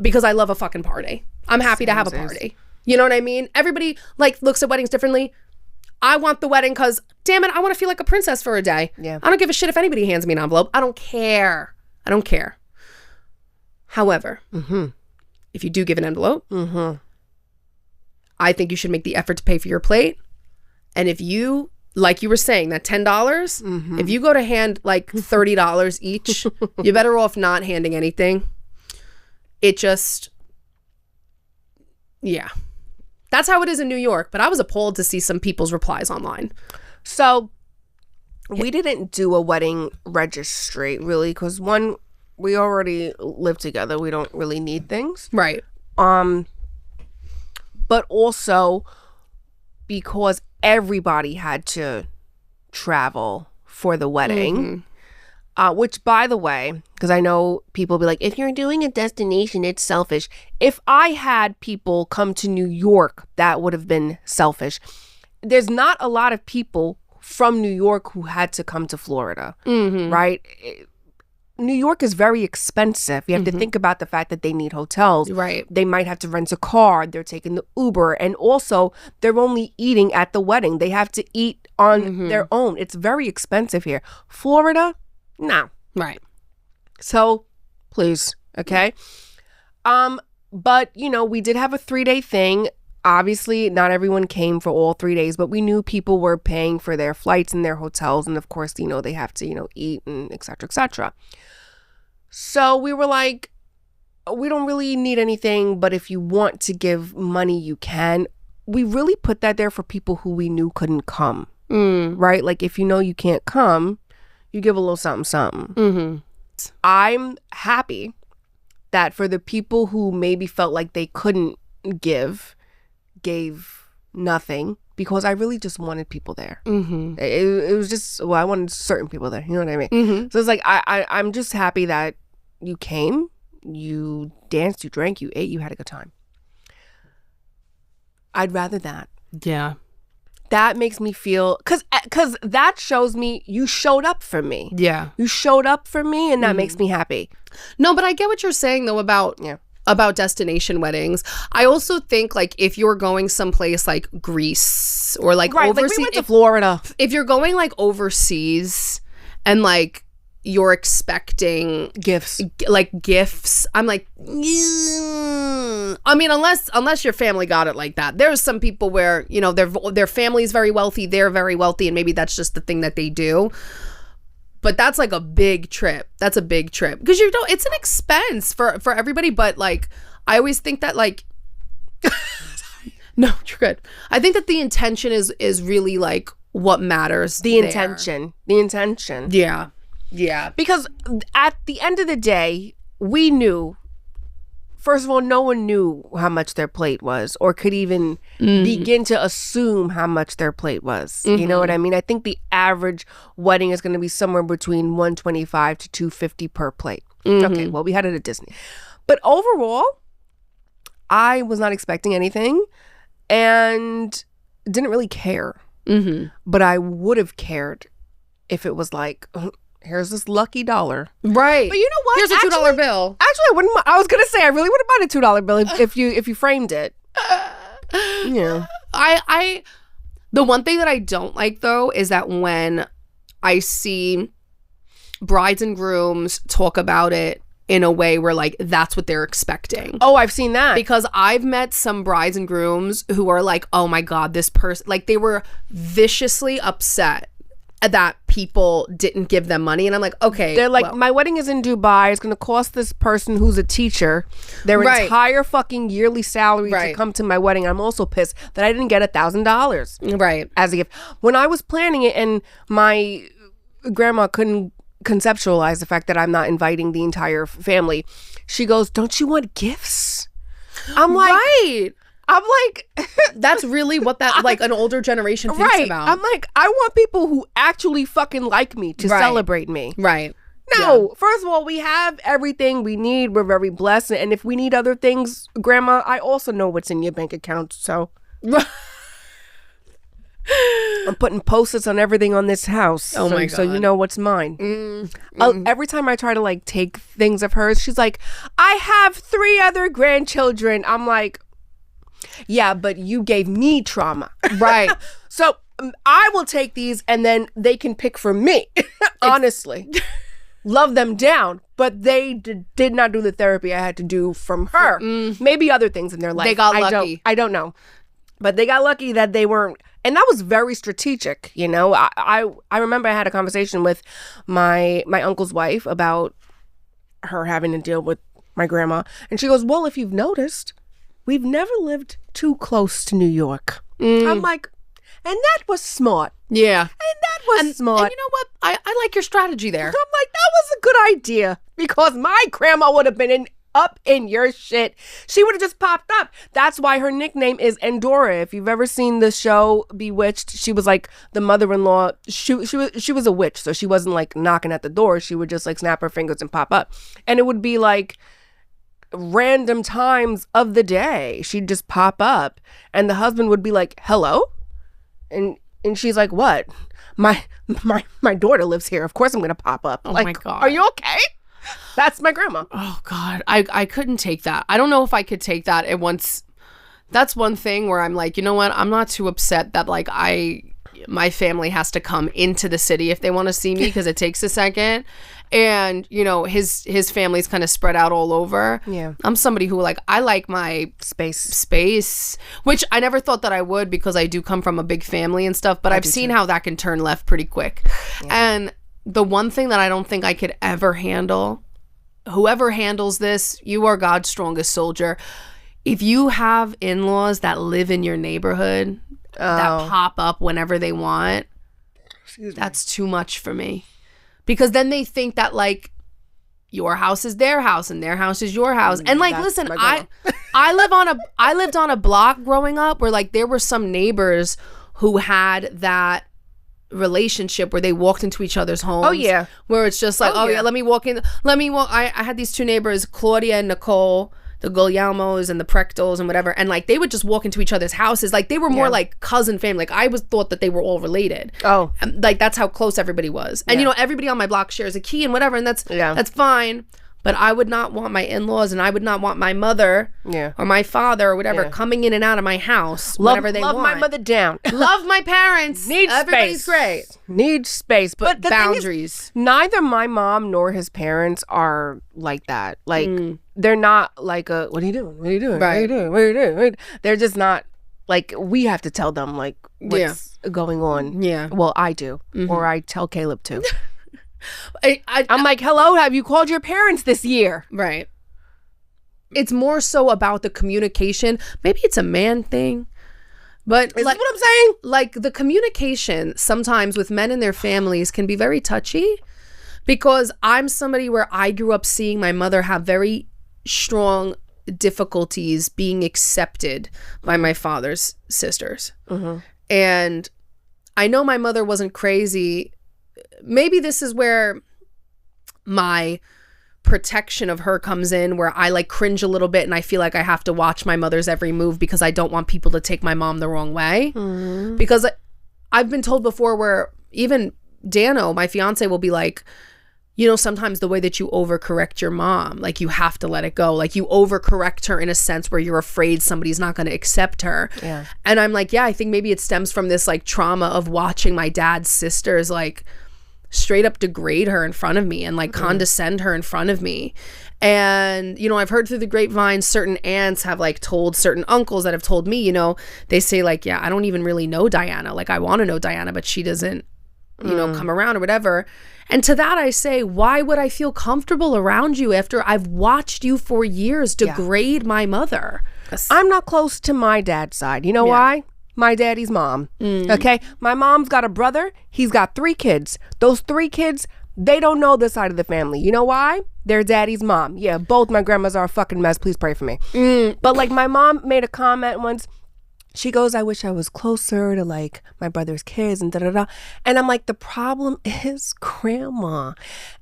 because I love a fucking party. I'm happy to have a party. You know what I mean? Everybody like looks at weddings differently. I want the wedding because, damn it, I want to feel like a princess for a day. Yeah. I don't give a shit if anybody hands me an envelope. I don't care. I don't care. However, if you do give an envelope, I think you should make the effort to pay for your plate. And if you, like you were saying, that $10, if you go to hand like $30 each, you're better off not handing anything. It just, yeah. That's how it is in New York, but I was appalled to see some people's replies online. So we didn't do a wedding registry, really, because one, we already live together. We don't really need things. Right. But also because everybody had to travel for the wedding, which, by the way, because I know people be like, if you're doing a destination, it's selfish. If I had people come to New York, that would have been selfish. There's not a lot of people from New York who had to come to Florida, right? New York is very expensive. You have to think about the fact that they need hotels. Right. They might have to rent a car. They're taking the Uber. And also, they're only eating at the wedding. They have to eat on their own. It's very expensive here. Florida, no. Right. So, please, okay? But, you know, we did have a 3-day thing. Obviously, not everyone came for all 3 days, but we knew people were paying for their flights and their hotels. And of course, you know, they have to, you know, eat and et cetera, et cetera. So we were like, we don't really need anything, but if you want to give money, you can. We really put that there for people who we knew couldn't come, right? Like, if you know you can't come, you give a little something, something. I'm happy that for the people who maybe felt like they couldn't gave nothing, because I really just wanted people there. It was just, well, I wanted certain people there. You know what I mean? So it's like, I'm just happy that you came, you danced, you drank, you ate, you had a good time. I'd rather that. Yeah. That makes me feel, because that shows me you showed up for me. Yeah. You showed up for me, and that makes me happy. No, but I get what you're saying, though, about destination weddings. I also think, like, if you're going someplace like Greece or like overseas, like we went to Florida. If you're going like overseas and like you're expecting gifts, I'm like, I mean, unless your family got it like that. There's some people where, you know, their family's very wealthy, they're very wealthy, and maybe that's just the thing that they do. But that's like a big trip. That's a big trip. Because, you know, it's an expense for everybody. But, like, I always think that, like, no, you're good. I think that the intention is really, like, what matters. The intention. Yeah. Yeah. Because at the end of the day, we knew, first of all, no one knew how much their plate was or could even begin to assume how much their plate was. You know what I mean? I think the average wedding is going to be somewhere between $125 to $250 per plate. Okay, well, we had it at Disney. But overall, I was not expecting anything and didn't really care. But I would have cared if it was like, here's this lucky dollar. Right. But you know what? Here's a $2 bill. Actually, I was going to say, I really would have bought a $2 bill if you framed it. Yeah. The one thing that I don't like, though, is that when I see brides and grooms talk about it in a way where, like, that's what they're expecting. Oh, I've seen that. Because I've met some brides and grooms who are like, oh my God, this person, like, they were viciously upset that people didn't give them money. And I'm like, okay. They're like, my wedding is in Dubai. It's going to cost this person who's a teacher their entire fucking yearly salary to come to my wedding. I'm also pissed that I didn't get $1,000 as a gift. When I was planning it and my grandma couldn't conceptualize the fact that I'm not inviting the entire family, she goes, don't you want gifts? I'm like, that's really what that like an older generation thinks about. I'm like, I want people who actually fucking like me to celebrate me. Right. No, first of all, we have everything we need. We're very blessed. And if we need other things, Grandma, I also know what's in your bank account. So I'm putting post-its on everything on this house. Oh my God. So you know what's mine. Every time I try to like take things of hers, she's like, I have 3 other grandchildren. I'm like, yeah, but you gave me trauma. Right. So I will take these and then they can pick from me. Honestly. Love them down. But they did not do the therapy I had to do from her. Maybe other things in their life. They got lucky. I don't know. But they got lucky that they weren't. And that was very strategic, you know. I remember I had a conversation with my uncle's wife about her having to deal with my grandma. And she goes, well, if you've noticed, we've never lived too close to New York. I'm like, and that was smart. Yeah. And that was smart. And you know what? I like your strategy there. I'm like, that was a good idea. Because my grandma would have been up in your shit. She would have just popped up. That's why her nickname is Endora. If you've ever seen the show Bewitched, she was like the mother-in-law. She was a witch, so she wasn't like knocking at the door. She would just like snap her fingers and pop up. And it would be like random times of the day. She'd just pop up and the husband would be like, hello? And she's like, what? My daughter lives here. Of course I'm gonna pop up. Oh like, my God. Are you okay? That's my grandma. Oh God. I couldn't take that. I don't know if I could take that at once. That's one thing where I'm like, you know what? I'm not too upset that like my family has to come into the city if they want to see me, because it takes a second. And you know, his family's kind of spread out all over. Yeah. I'm somebody who like, I like my space, which I never thought that I would, because I do come from a big family and stuff, but I've seen how that can turn left pretty quick. Yeah. And the one thing that I don't think I could ever handle, whoever handles this, you are God's strongest soldier. If you have in-laws that live in your neighborhood that pop up whenever they want, that's too much for me. Because then they think that like your house is their house and their house is your house. And like, listen, I lived on a block growing up where like there were some neighbors who had that relationship where they walked into each other's homes. Oh yeah. Where it's just like, let me walk. I had these 2 neighbors, Claudia and Nicole, the Guglielmos and the Prechtels and whatever, and like they would just walk into each other's houses. Like they were more like cousin family. Like I thought that they were all related. Oh. Like that's how close everybody was. And you know, everybody on my block shares a key and whatever, and that's fine. But I would not want my in-laws and I would not want my mother or my father or whatever coming in and out of my house whenever they want. Love my mother down. Love my parents. Everybody's great. Need space. But the boundaries. Thing is, neither my mom nor his parents are like that. Like, they're not like a, what are you doing? What are you doing? Right. What are you doing? What are you doing? They're just not, like, we have to tell them, like, what's going on. Yeah. Well, I do. Or I tell Caleb to. I'm like, hello, have you called your parents this year? Right. It's more so about the communication. Maybe it's a man thing. But is like, what I'm saying? Like the communication sometimes with men and their families can be very touchy, because I'm somebody where I grew up seeing my mother have very strong difficulties being accepted by my father's sisters. And I know my mother wasn't crazy. Maybe this is where my protection of her comes in, where I like cringe a little bit and I feel like I have to watch my mother's every move because I don't want people to take my mom the wrong way. Because I've been told before where even Dano, my fiance, will be like, you know, sometimes the way that you overcorrect your mom, like you have to let it go. Like you overcorrect her in a sense where you're afraid somebody's not going to accept her. Yeah. And I'm like, yeah, I think maybe it stems from this like trauma of watching my dad's sisters like straight up degrade her in front of me and like condescend her in front of me. And, you know, I've heard through the grapevine, certain aunts have like told certain uncles that have told me, you know, they say like, yeah, I don't even really know Diana. Like I want to know Diana, but she doesn't you know, come around or whatever. And to that I say, why would I feel comfortable around you after I've watched you for years degrade my mother? I'm not close to my dad's side. You know why? My daddy's mom. Okay? My mom's got a brother. He's got 3 kids. Those 3 kids, they don't know this side of the family. You know why? They're daddy's mom. Yeah, both my grandmas are a fucking mess. Please pray for me. But like my mom made a comment once. She goes, I wish I was closer to like my brother's kids and da-da-da. And I'm like, the problem is grandma.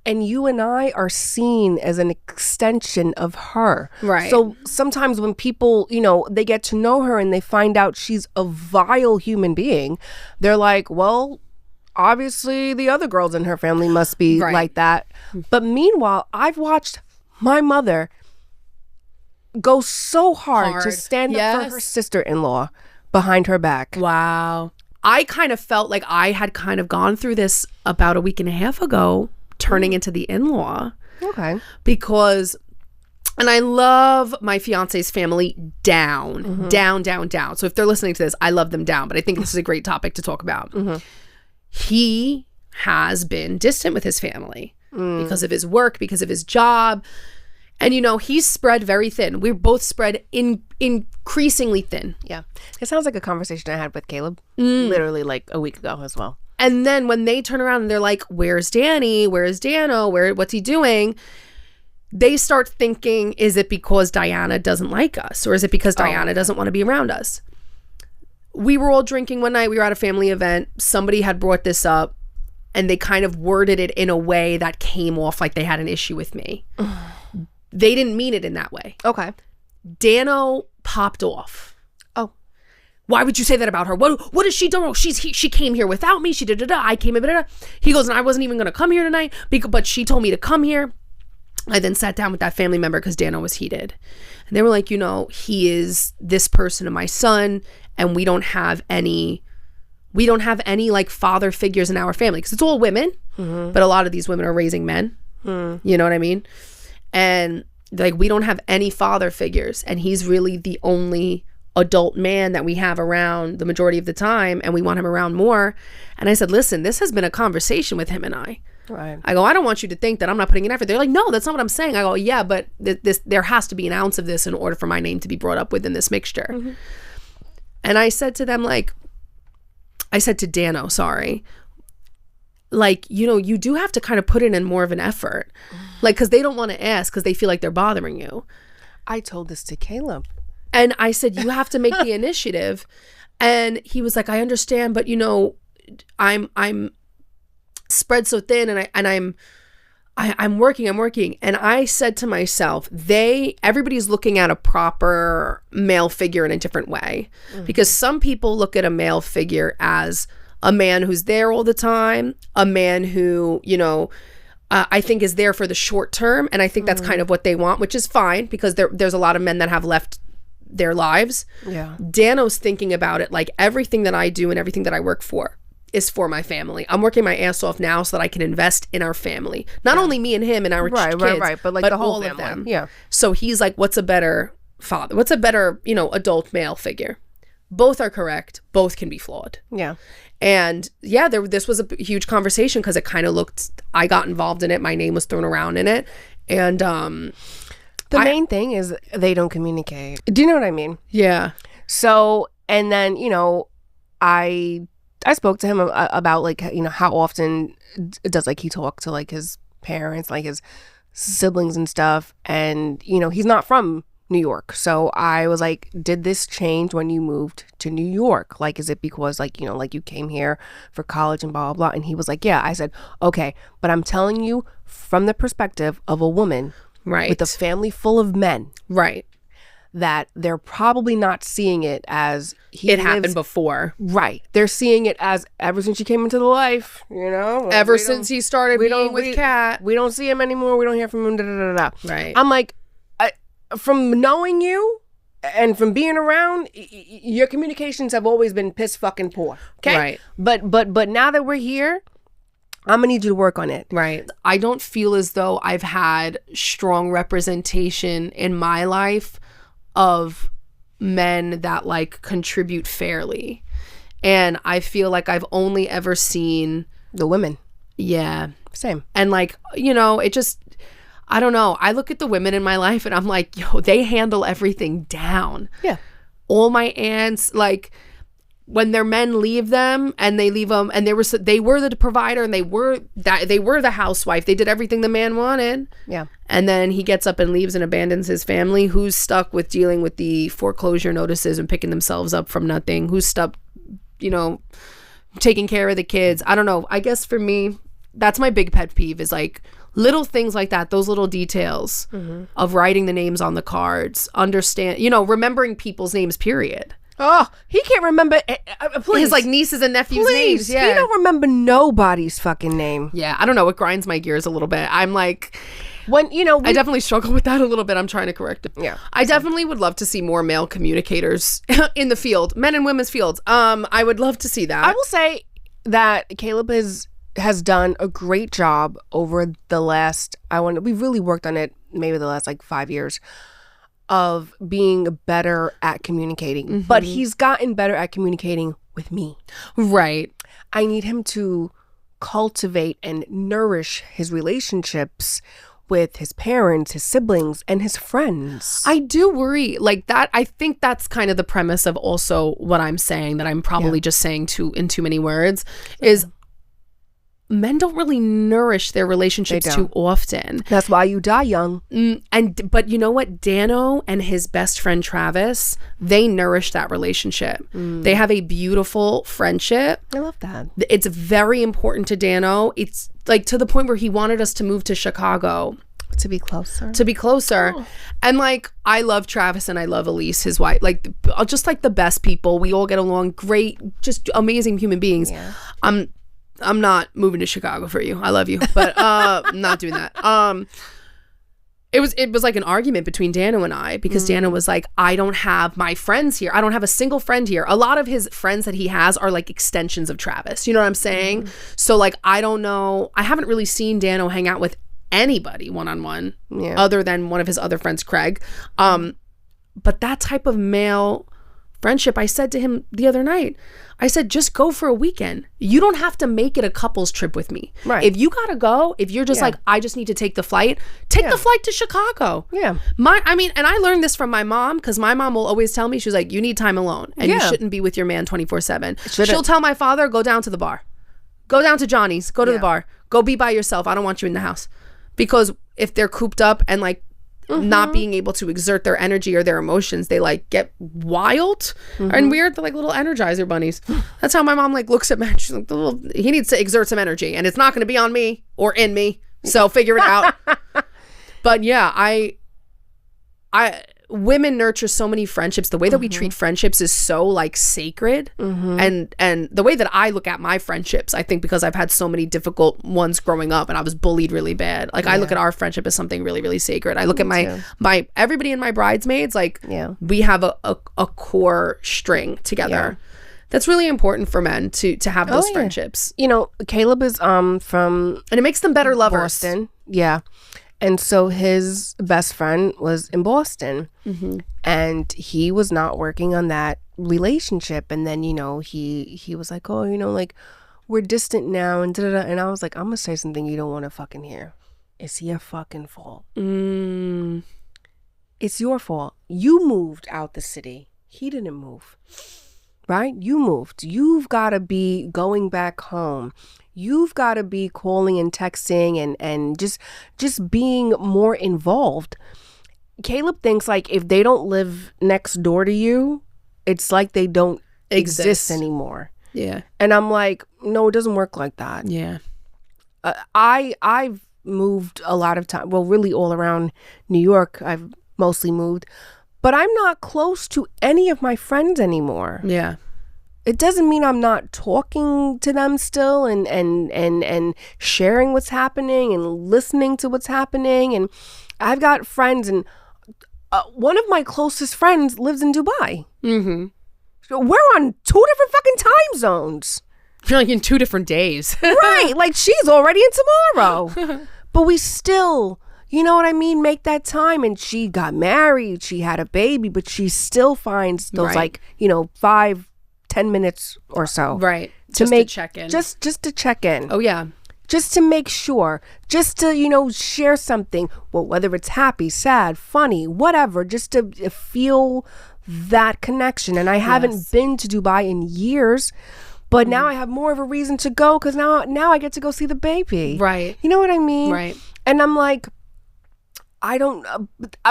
And you and I are seen as an extension of her. Right. So sometimes when people, you know, they get to know her and they find out she's a vile human being, they're like, well, obviously the other girls in her family must be like that. But meanwhile, I've watched my mother go so hard to stand up for her sister-in-law behind her back. Wow. I kind of felt like I had kind of gone through this about a week and a half ago, turning into the in-law. Okay. Because, and I love my fiance's family down. So if they're listening to this, I love them down. But I think this is a great topic to talk about. He has been distant with his family because of his work, because of his job. And, you know, he's spread very thin. We're both spread increasingly thin. Yeah. It sounds like a conversation I had with Caleb literally like a week ago as well. And then when they turn around and they're like, where's Danny? Where's Dano? What's he doing? They start thinking, is it because Diana doesn't like us? Or is it because Diana doesn't want to be around us? We were all drinking one night. We were at a family event. Somebody had brought this up and they kind of worded it in a way that came off like they had an issue with me. They didn't mean it in that way. Okay. Dano popped off. Oh. Why would you say that about her? What has she done wrong? She came here without me. She da-da-da. I came in. Da-da-da. He goes, and I wasn't even going to come here tonight, but she told me to come here. I then sat down with that family member because Dano was heated. And they were like, you know, he is this person to my son, and we don't have any like father figures in our family because it's all women, but a lot of these women are raising men. You know what I mean? And like, we don't have any father figures, and he's really the only adult man that we have around the majority of the time, and we want him around more. And I said, listen, this has been a conversation with him and I. Right. I go, I don't want you to think that I'm not putting in effort. They're like, no, that's not what I'm saying. I go, yeah, but there has to be an ounce of this in order for my name to be brought up within this mixture. And I said to them, like, I said to Dano, sorry, like, you know, you do have to kind of put in more of an effort. Like, because they don't want to ask because they feel like they're bothering you. I told this to Caleb. And I said, you have to make the initiative. And he was like, I understand, but, you know, I'm spread so thin and I'm working. And I said to myself, everybody's looking at a proper male figure in a different way. Because some people look at a male figure as a man who's there all the time, a man who, you know, I think is there for the short term. And I think that's kind of what they want, which is fine because there's a lot of men that have left their lives. Yeah. Dano's thinking about it like everything that I do and everything that I work for is for my family. I'm working my ass off now so that I can invest in our family. Not only me and him and our kids, but like the whole all family. Of them. Yeah. So he's like, what's a better father? What's a better, you know, adult male figure? Both are correct. Both can be flawed. Yeah. And yeah, this was a huge conversation because it kind of looked, I got involved in it. My name was thrown around in it. And the main thing is they don't communicate. Do you know what I mean? Yeah. So, and then, you know, I spoke to him about like, you know, how often does like he talk to like his parents, like his siblings and stuff. And, you know, he's not from New York. So I was like, did this change when you moved to New York? Like, is it because like, you know, like you came here for college and blah, blah, blah. And he was like, yeah. I said, okay, but I'm telling you from the perspective of a woman with a family full of men. Right. That they're probably not seeing it as happened before. Right. They're seeing it as ever since she came into the life, you know? Ever since he started being with Kat. We don't see him anymore. We don't hear from him, da, da, da, da. Right. I'm like, from knowing you and from being around, your communications have always been piss fucking poor. Okay? Right. But now that we're here, I'm gonna need you to work on it. Right. I don't feel as though I've had strong representation in my life of men that like contribute fairly. And I feel like I've only ever seen The women. Yeah. Same. And like, you know, it just, I don't know. I look at the women in my life and I'm like, yo, they handle everything down. Yeah. All my aunts, like, when their men leave them and they leave them, and they were the provider, and they were the housewife. They did everything the man wanted. Yeah. And then he gets up and leaves and abandons his family. Who's stuck with dealing with the foreclosure notices and picking themselves up from nothing? Who's stuck, you know, taking care of the kids? I don't know. I guess for me, that's my big pet peeve, is like little things like that, those little details of writing the names on the cards, understand, you know, remembering people's names, period. Oh, he can't remember. Please. His like nieces and nephews' names. Yeah. He don't remember nobody's fucking name. Yeah. I don't know. It grinds my gears a little bit. I'm like, when, you know, I definitely struggle with that a little bit. I'm trying to correct it. Yeah. I definitely would love to see more male communicators in the field, men and women's fields. I would love to see that. I will say that Caleb has done a great job over the last, we've really worked on it maybe the last like 5 years, of being better at communicating. But he's gotten better at communicating with me. Right. I need him to cultivate and nourish his relationships with his parents, his siblings, and his friends. I do worry like that. I think that's kind of the premise of also what I'm saying, that I'm probably just saying in too many words, is men don't really nourish their relationships too often. That's why you die young. But you know what? Dano and his best friend Travis, they nourish that relationship. They have a beautiful friendship. I love that. It's very important to Dano. It's like to the point where he wanted us to move to Chicago. To be closer. Oh. And like, I love Travis and I love Elise, his wife. Like, just like the best people. We all get along great, just amazing human beings. Yeah. I'm not moving to Chicago for you. I love you, but I'm not doing that. It was like an argument between Dano and I, because Dano was like, I don't have my friends here. I don't have a single friend here. A lot of his friends that he has are like extensions of Travis. You know what I'm saying? So like, I don't know. I haven't really seen Dano hang out with anybody one-on-one other than one of his other friends, Craig. But that type of male friendship, I said to him the other night, I said, just go for a weekend. You don't have to make it a couple's trip with me. Right. If you gotta go, if you're just like, I just need to take the flight, take the flight to Chicago. Yeah. And I learned this from my mom, because my mom will always tell me, she's like, you need time alone, and you shouldn't be with your man 24/7. She'll tell my father, go down to the bar. Go down to Johnny's. Go to the bar. Go be by yourself. I don't want you in the house. Because if they're cooped up and like not being able to exert their energy or their emotions, they like get wild and weird. They're like little Energizer bunnies. That's how my mom like looks at men. She's like, he needs to exert some energy, and it's not going to be on me or in me. So figure it out. But yeah, I women nurture so many friendships. The way that we treat friendships is so like sacred. And the way that I look at my friendships, I think because I've had so many difficult ones growing up and I was bullied really bad. Like I look at our friendship as something really, really sacred. I look at my everybody in my bridesmaids, like we have a core string together. That's really important for men to have those friendships. You know, Caleb is from, and it makes them better lovers. Boston. Yeah. And so his best friend was in Boston, and he was not working on that relationship. And then, you know, he was like, oh, you know, like, we're distant now, and da-da-da. And I was like, I'm going to say something you don't want to fucking hear. It's your fucking fault. It's your fault. You moved out the city. He didn't move. Right? You moved. You've got to be going back home. You've got to be calling and texting and just being more involved. Caleb thinks like if they don't live next door to you, it's like they don't exist anymore. Yeah. And I'm like, no, it doesn't work like that. Yeah. I've moved a lot of time. Well, really all around New York, I've mostly moved. But I'm not close to any of my friends anymore. Yeah. It doesn't mean I'm not talking to them still and sharing what's happening and listening to what's happening. And I've got friends, and one of my closest friends lives in Dubai. So we're on 2 different fucking time zones. You're like in 2 different days. Right. Like she's already in tomorrow. But we still, you know what I mean, make that time. And she got married. She had a baby, but she still finds those like, you know, 5-10 minutes or so. Right. to check in. Just to check in. Oh yeah. Just to make sure, just to, share something, well, whether it's happy, sad, funny, whatever, just to feel that connection. And I haven't been to Dubai in years, but now I have more of a reason to go because now I get to go see the baby. Right. You know what I mean? Right. And I'm like, I don't,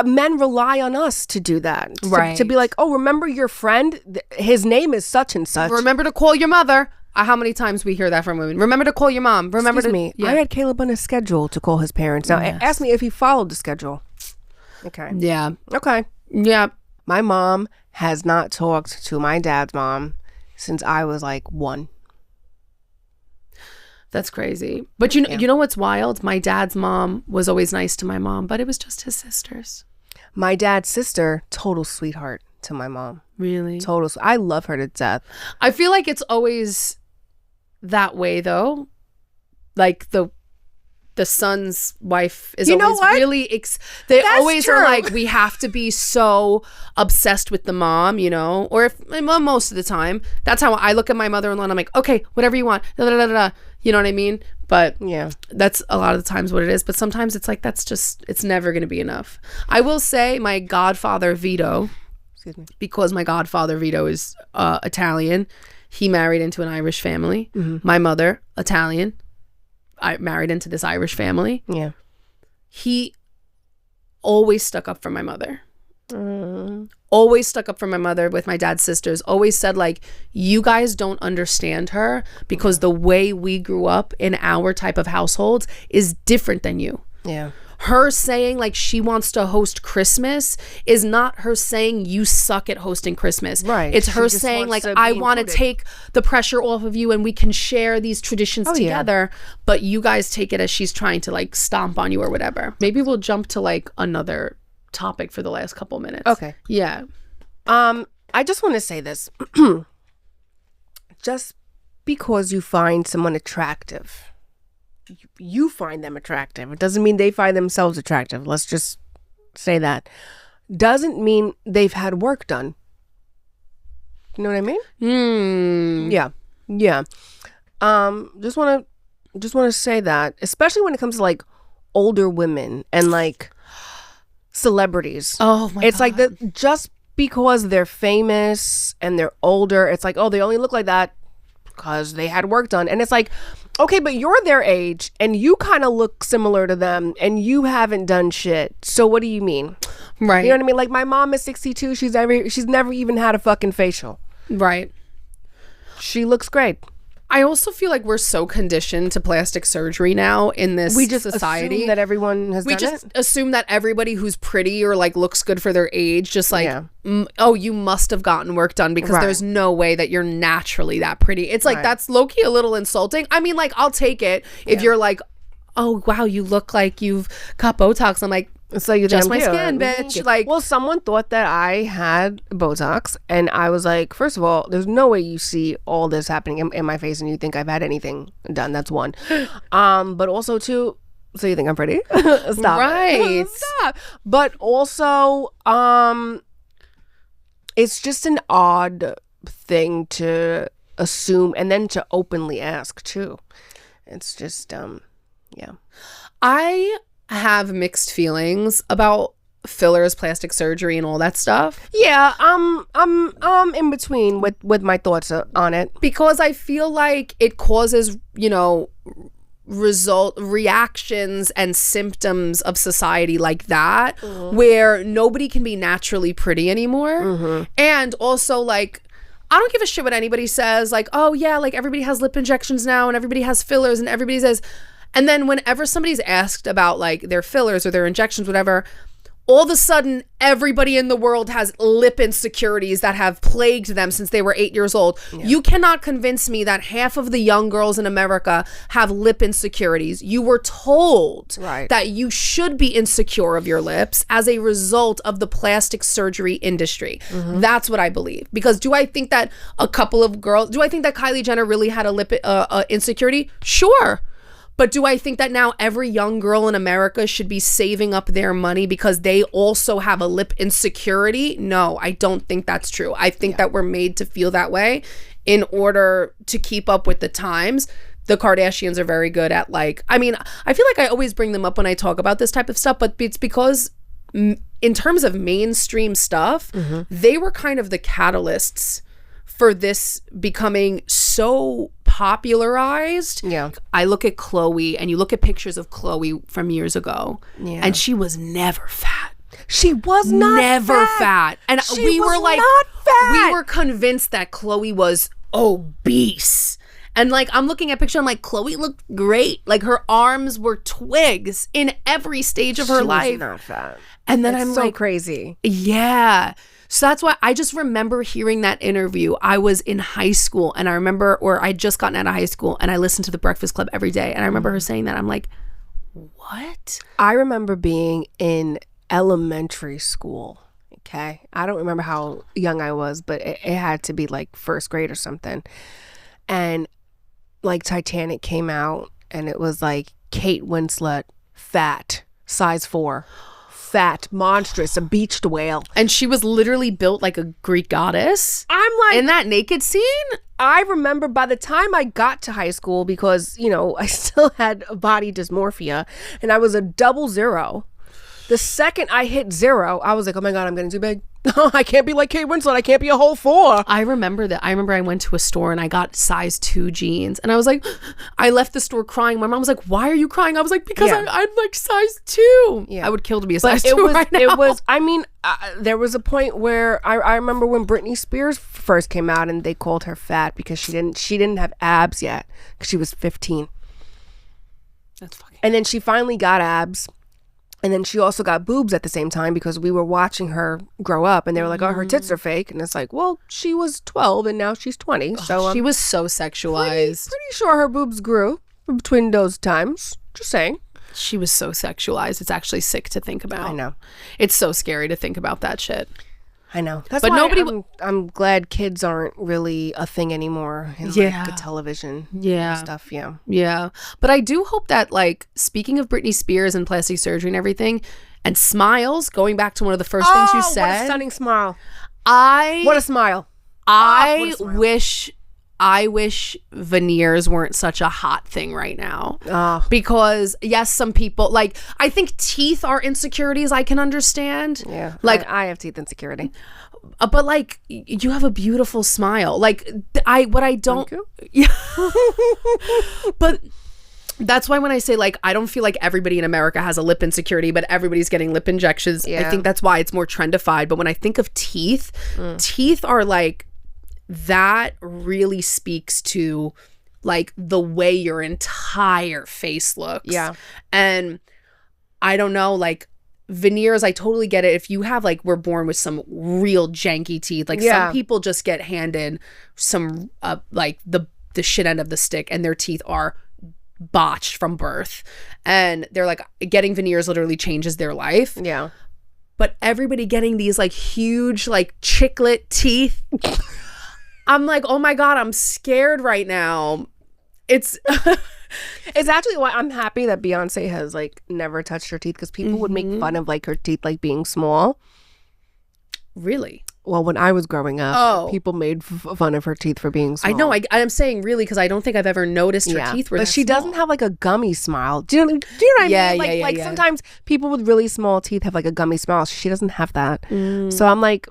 men rely on us to do that. Right. To be like, oh, remember your friend? His name is such and such. Remember to call your mother. How many times we hear that from women? Remember to call your mom. Remember Excuse me. Yeah. I had Caleb on a schedule to call his parents. Now, ask me if he followed the schedule. Okay. Yeah. Okay. Yeah. My mom has not talked to my dad's mom since I was like 1. That's crazy. But you know what's wild? My dad's mom was always nice to my mom, but it was just his sisters. My dad's sister, total sweetheart to my mom. Really? Total. I love her to death. I feel like it's always that way though. Like the son's wife is always really they That's always true. are like, we have to be so obsessed with the mom, or if most of the time that's how I look at my mother-in-law and I'm like, okay, whatever you want, da, da, da, da, da. You know what I mean? But yeah, that's a lot of the times what it is. But sometimes it's like, it's never going to be enough. I will say my godfather Vito, excuse me, because my godfather Vito is Italian, he married into an Irish family. Mm-hmm. My mother, Italian, I married into this Irish family. Yeah. He always stuck up for my mother. Always stuck up for my mother with my dad's sisters. Always said like, you guys don't understand her because the way we grew up in our type of households is different than you. Yeah. Her saying like she wants to host Christmas is not her saying you suck at hosting Christmas. Right. It's her saying like, I want to take the pressure off of you and we can share these traditions together. But you guys take it as she's trying to like stomp on you or whatever. Maybe we'll jump to like another topic for the last couple minutes. Okay. Yeah. I just want to say this. Just because you find someone attractive, you find them attractive. It doesn't mean they find themselves attractive. Let's just say that. Doesn't mean they've had work done. You know what I mean? Yeah. Yeah. Just want to say that, especially when it comes to like older women and like celebrities. Oh my God. It's like that just because they're famous and they're older, it's like, oh, they only look like that because they had work done. And it's like, okay, but you're their age and you kind of look similar to them and you haven't done shit. So what do you mean? Right. You know what I mean? Like my mom is 62. She's never even had a fucking facial. Right. She looks great. I also feel like we're so conditioned to plastic surgery now in this society. Assume that everyone has we done just it. assume that everybody who's pretty or like looks good for their age just like oh, you must have gotten work done because there's no way that you're naturally that pretty. It's like that's low-key a little insulting. I mean, like, I'll take it if you're like, oh wow, you look like you've got Botox. I'm like, it's like just my skin, bitch. Like, well, someone thought that I had Botox, and I was like, first of all, there's no way you see all this happening in my face, and you think I've had anything done. That's one. But also two, so you think I'm pretty? Stop. Right. Stop. But also, it's just an odd thing to assume, and then to openly ask too. It's just, yeah. I have mixed feelings about fillers, plastic surgery, and all that stuff. Yeah, I'm in between with my thoughts on it because I feel like it causes, reactions and symptoms of society like that, where nobody can be naturally pretty anymore. And also like, I don't give a shit what anybody says, like, oh yeah, like everybody has lip injections now and everybody has fillers and everybody says. And then whenever somebody's asked about like their fillers or their injections, whatever, all of a sudden everybody in the world has lip insecurities that have plagued them since they were 8 years old. Yeah. You cannot convince me that half of the young girls in America have lip insecurities. You were told that you should be insecure of your lips as a result of the plastic surgery industry. That's what I believe. Because do I think that a couple of girls, do I think that Kylie Jenner really had a lip insecurity? Sure. But do I think that now every young girl in America should be saving up their money because they also have a lip insecurity? No, I don't think that's true. I think that we're made to feel that way in order to keep up with the times. The Kardashians are very good at like, I mean, I feel like I always bring them up when I talk about this type of stuff, but it's because in terms of mainstream stuff, they were kind of the catalysts for this becoming so popularized. Yeah. I look at Chloe and you look at pictures of Chloe from years ago and she was never fat. She was not never fat. And we were like, not fat. we were convinced that Chloe was obese. And like, I'm looking at picture, I'm like, Chloe looked great. Like her arms were twigs in every stage of her life. She was not fat. And then It's I'm so like, crazy. yeah. So that's why I just remember hearing that interview. I was in high school and I remember, or I'd just gotten out of high school and I listened to The Breakfast Club every day. And I remember her saying that. I'm like, what? I remember being in elementary school. Okay. I don't remember how young I was, but it had to be like first grade or something. And like Titanic came out and it was like Kate Winslet, fat, size 4. Fat, monstrous, a beached whale. And she was literally built like a Greek goddess. I'm like, in that naked scene? I remember by the time I got to high school, because, you know, I still had body dysmorphia and I was a 00. The second I hit 0, I was like, oh my God, I'm getting too big. I can't be like Kate Winslet. I can't be a whole 4. I remember that. I remember I went to a store and I got size 2 jeans. And I was like, I left the store crying. My mom was like, why are you crying? I was like, because I'm like size 2. Yeah. I would kill to be a size 2 right now. It was, I mean, there was a point where I remember when Britney Spears first came out and they called her fat because she didn't have abs yet because she was 15. That's fucking. And then she finally got abs. And then she also got boobs at the same time because we were watching her grow up and they were like, oh, her tits are fake. And it's like, well, she was 12 and now she's 20. So she was so sexualized. Pretty sure her boobs grew between those times. Just saying. She was so sexualized. It's actually sick to think about. I know. It's so scary to think about that shit. I know. That's but why nobody. I'm glad kids aren't really a thing anymore in like the television stuff. Yeah. Yeah. But I do hope that, like, speaking of Britney Spears and plastic surgery and everything, and smiles, going back to one of the first things you said. What a stunning smile. What a smile. I wish veneers weren't such a hot thing right now. Because yes, some people, like, I think teeth are insecurities I can understand. Yeah. Like I have teeth insecurity. But like, you have a beautiful smile. Like what I don't. Thank you. Yeah. But that's why when I say, like, I don't feel like everybody in America has a lip insecurity, but everybody's getting lip injections. Yeah. I think that's why it's more trendified. But when I think of teeth, teeth are like, that really speaks to like the way your entire face looks. Yeah. And I don't know, like veneers, I totally get it. If you have like, we're born with some real janky teeth, like some people just get handed some like the shit end of the stick and their teeth are botched from birth. And they're like, getting veneers literally changes their life. Yeah. But everybody getting these like huge like chiclet teeth, I'm like, oh my God, I'm scared right now. It's actually why I'm happy that Beyonce has like never touched her teeth, because people would make fun of like her teeth like being small. Really? Well, when I was growing up, people made fun of her teeth for being small. I know. I'm saying really because I don't think I've ever noticed her teeth were but that she small. doesn't have like a gummy smile. Do you know what I mean? Like sometimes people with really small teeth have like a gummy smile. She doesn't have that. So I'm like,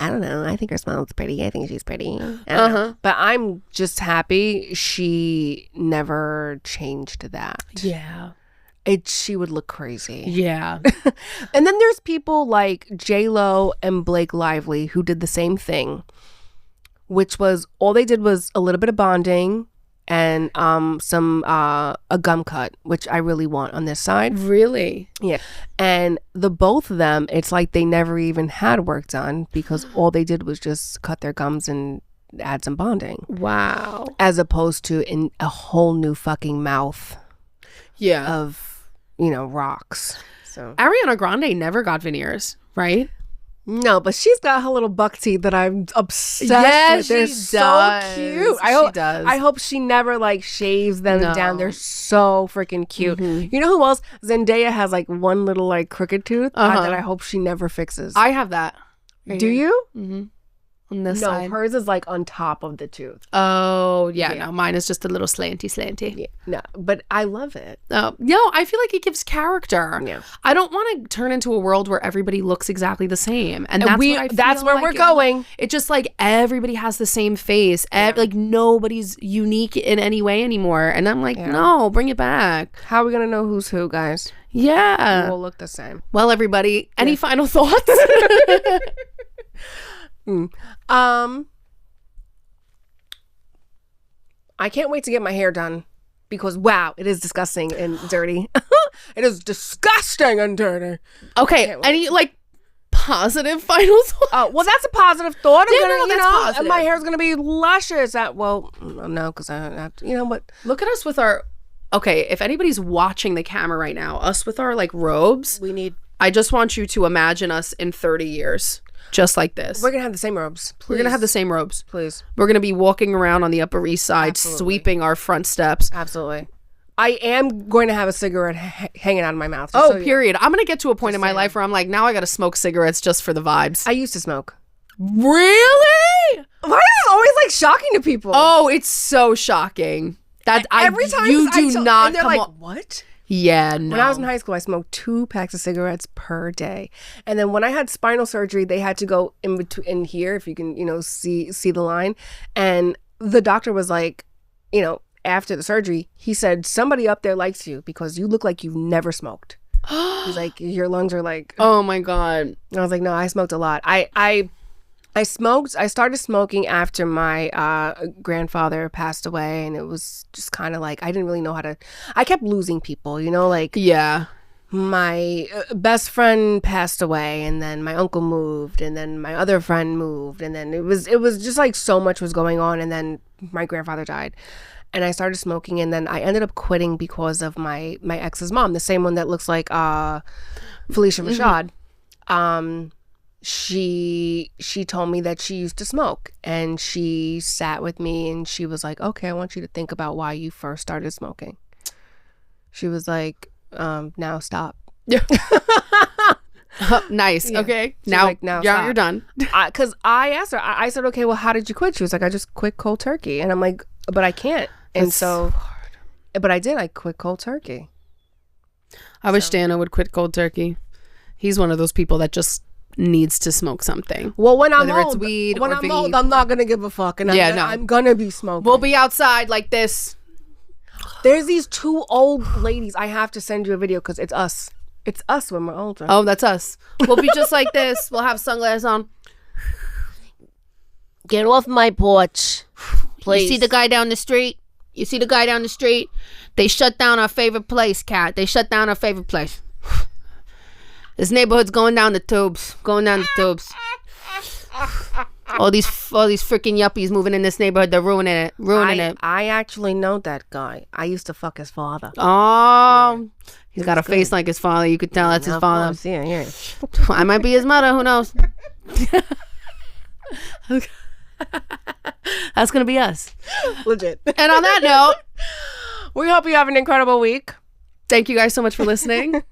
I don't know. I think her smile is pretty. I think she's pretty. But I'm just happy she never changed that. Yeah. She would look crazy. Yeah. And then there's people like J-Lo and Blake Lively who did the same thing, which was all they did was a little bit of bonding and a gum cut, which I really want on this side. Really? Yeah. And the both of them, it's like they never even had work done because all they did was just cut their gums and add some bonding. Wow. As opposed to in a whole new fucking mouth. Yeah. Of, you know, rocks. So Ariana Grande never got veneers, right? No, but she's got her little buck teeth that I'm obsessed with. They're so cute. I hope she never like shaves them down. They're so freaking cute. You know who else? Zendaya has like one little like crooked tooth that I hope she never fixes. I have that. Do you? Mm-hmm. On this side. Hers is like on top of the tooth. Oh, yeah. No, mine is just a little slanty. Yeah, no, but I love it. No, I feel like it gives character. Yeah. I don't want to turn into a world where everybody looks exactly the same. And that's where we're going. It's just like everybody has the same face. Like nobody's unique in any way anymore. And I'm like, no, bring it back. How are we going to know who's who, guys? Yeah. We'll look the same. Well, everybody, any final thoughts? I can't wait to get my hair done because wow, it is disgusting and dirty. It is disgusting and dirty. Okay, any like positive final thoughts? Oh, well, that's a positive thought. That's positive. My hair's gonna be luscious. No, because I have to. You know what? Look at us with our. Okay, if anybody's watching the camera right now, us with our like robes. I just want you to imagine us in 30 years. Just like this. We're going to have the same robes. Please. We're going to have the same robes. Please. We're going to be walking around on the Upper East Side, sweeping our front steps. Absolutely. I am going to have a cigarette hanging out of my mouth. Period. I'm going to get to a point in my life where I'm like, now I got to smoke cigarettes just for the vibes. I used to smoke. Really? Why is it always like shocking to people? Oh, it's so shocking. Every time you do not and they're come like, what? Yeah, no. When I was in high school, I smoked 2 packs of cigarettes per day. And then when I had spinal surgery, they had to go in between in here, if you can, see the line. And the doctor was like, after the surgery, he said, somebody up there likes you because you look like you've never smoked. He's like, your lungs are like... Oh my God. And I was like, no, I smoked a lot. I started smoking after my grandfather passed away, and it was just kind of like I didn't really know how to. I kept losing people, Yeah. My best friend passed away, and then my uncle moved, and then my other friend moved, and then it was just like so much was going on, and then my grandfather died, and I started smoking, and then I ended up quitting because of my ex's mom, the same one that looks like Felicia Rashad. She told me that she used to smoke, and she sat with me and she was like, okay, I want you to think about why you first started smoking. She was like, now stop. Yeah. Nice. Yeah. Okay. Now you're done. Because I asked her, I said, okay, well, how did you quit? She was like, I just quit cold turkey. And I'm like, but I can't. And that's so hard. But I did. I quit cold turkey. I wish Dana would quit cold turkey. He's one of those people that just needs to smoke something. Well, when I'm Whether old, it's weed when or I'm vape. old, I'm not gonna give a fuck, and I'm gonna be smoking. We'll be outside like this. There's these 2 old ladies. I have to send you a video because it's us. It's us when we're older. Oh, that's us. We'll be just like this. We'll have sunglasses on. Get off my porch, please. You see the guy down the street? They shut down our favorite place, Kat. They shut down our favorite place. This neighborhood's going down the tubes. All these freaking yuppies moving in this neighborhood. They're ruining it. I actually know that guy. I used to fuck his father. Oh, yeah. He's got a face like his father. You could tell that's his father. Yeah. I might be his mother. Who knows? That's gonna be us. Legit. And on that note, we hope you have an incredible week. Thank you guys so much for listening.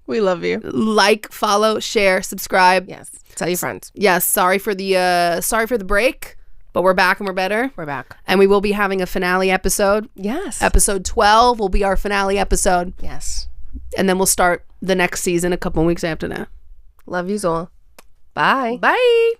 We love you. Like, follow, share, subscribe. Yes. Tell your friends. Yes. Sorry for the break, but we're back and we're better. We're back. And we will be having a finale episode. Yes. Episode 12 will be our finale episode. Yes. And then we'll start the next season a couple weeks after that. Love yous all. Bye. Bye.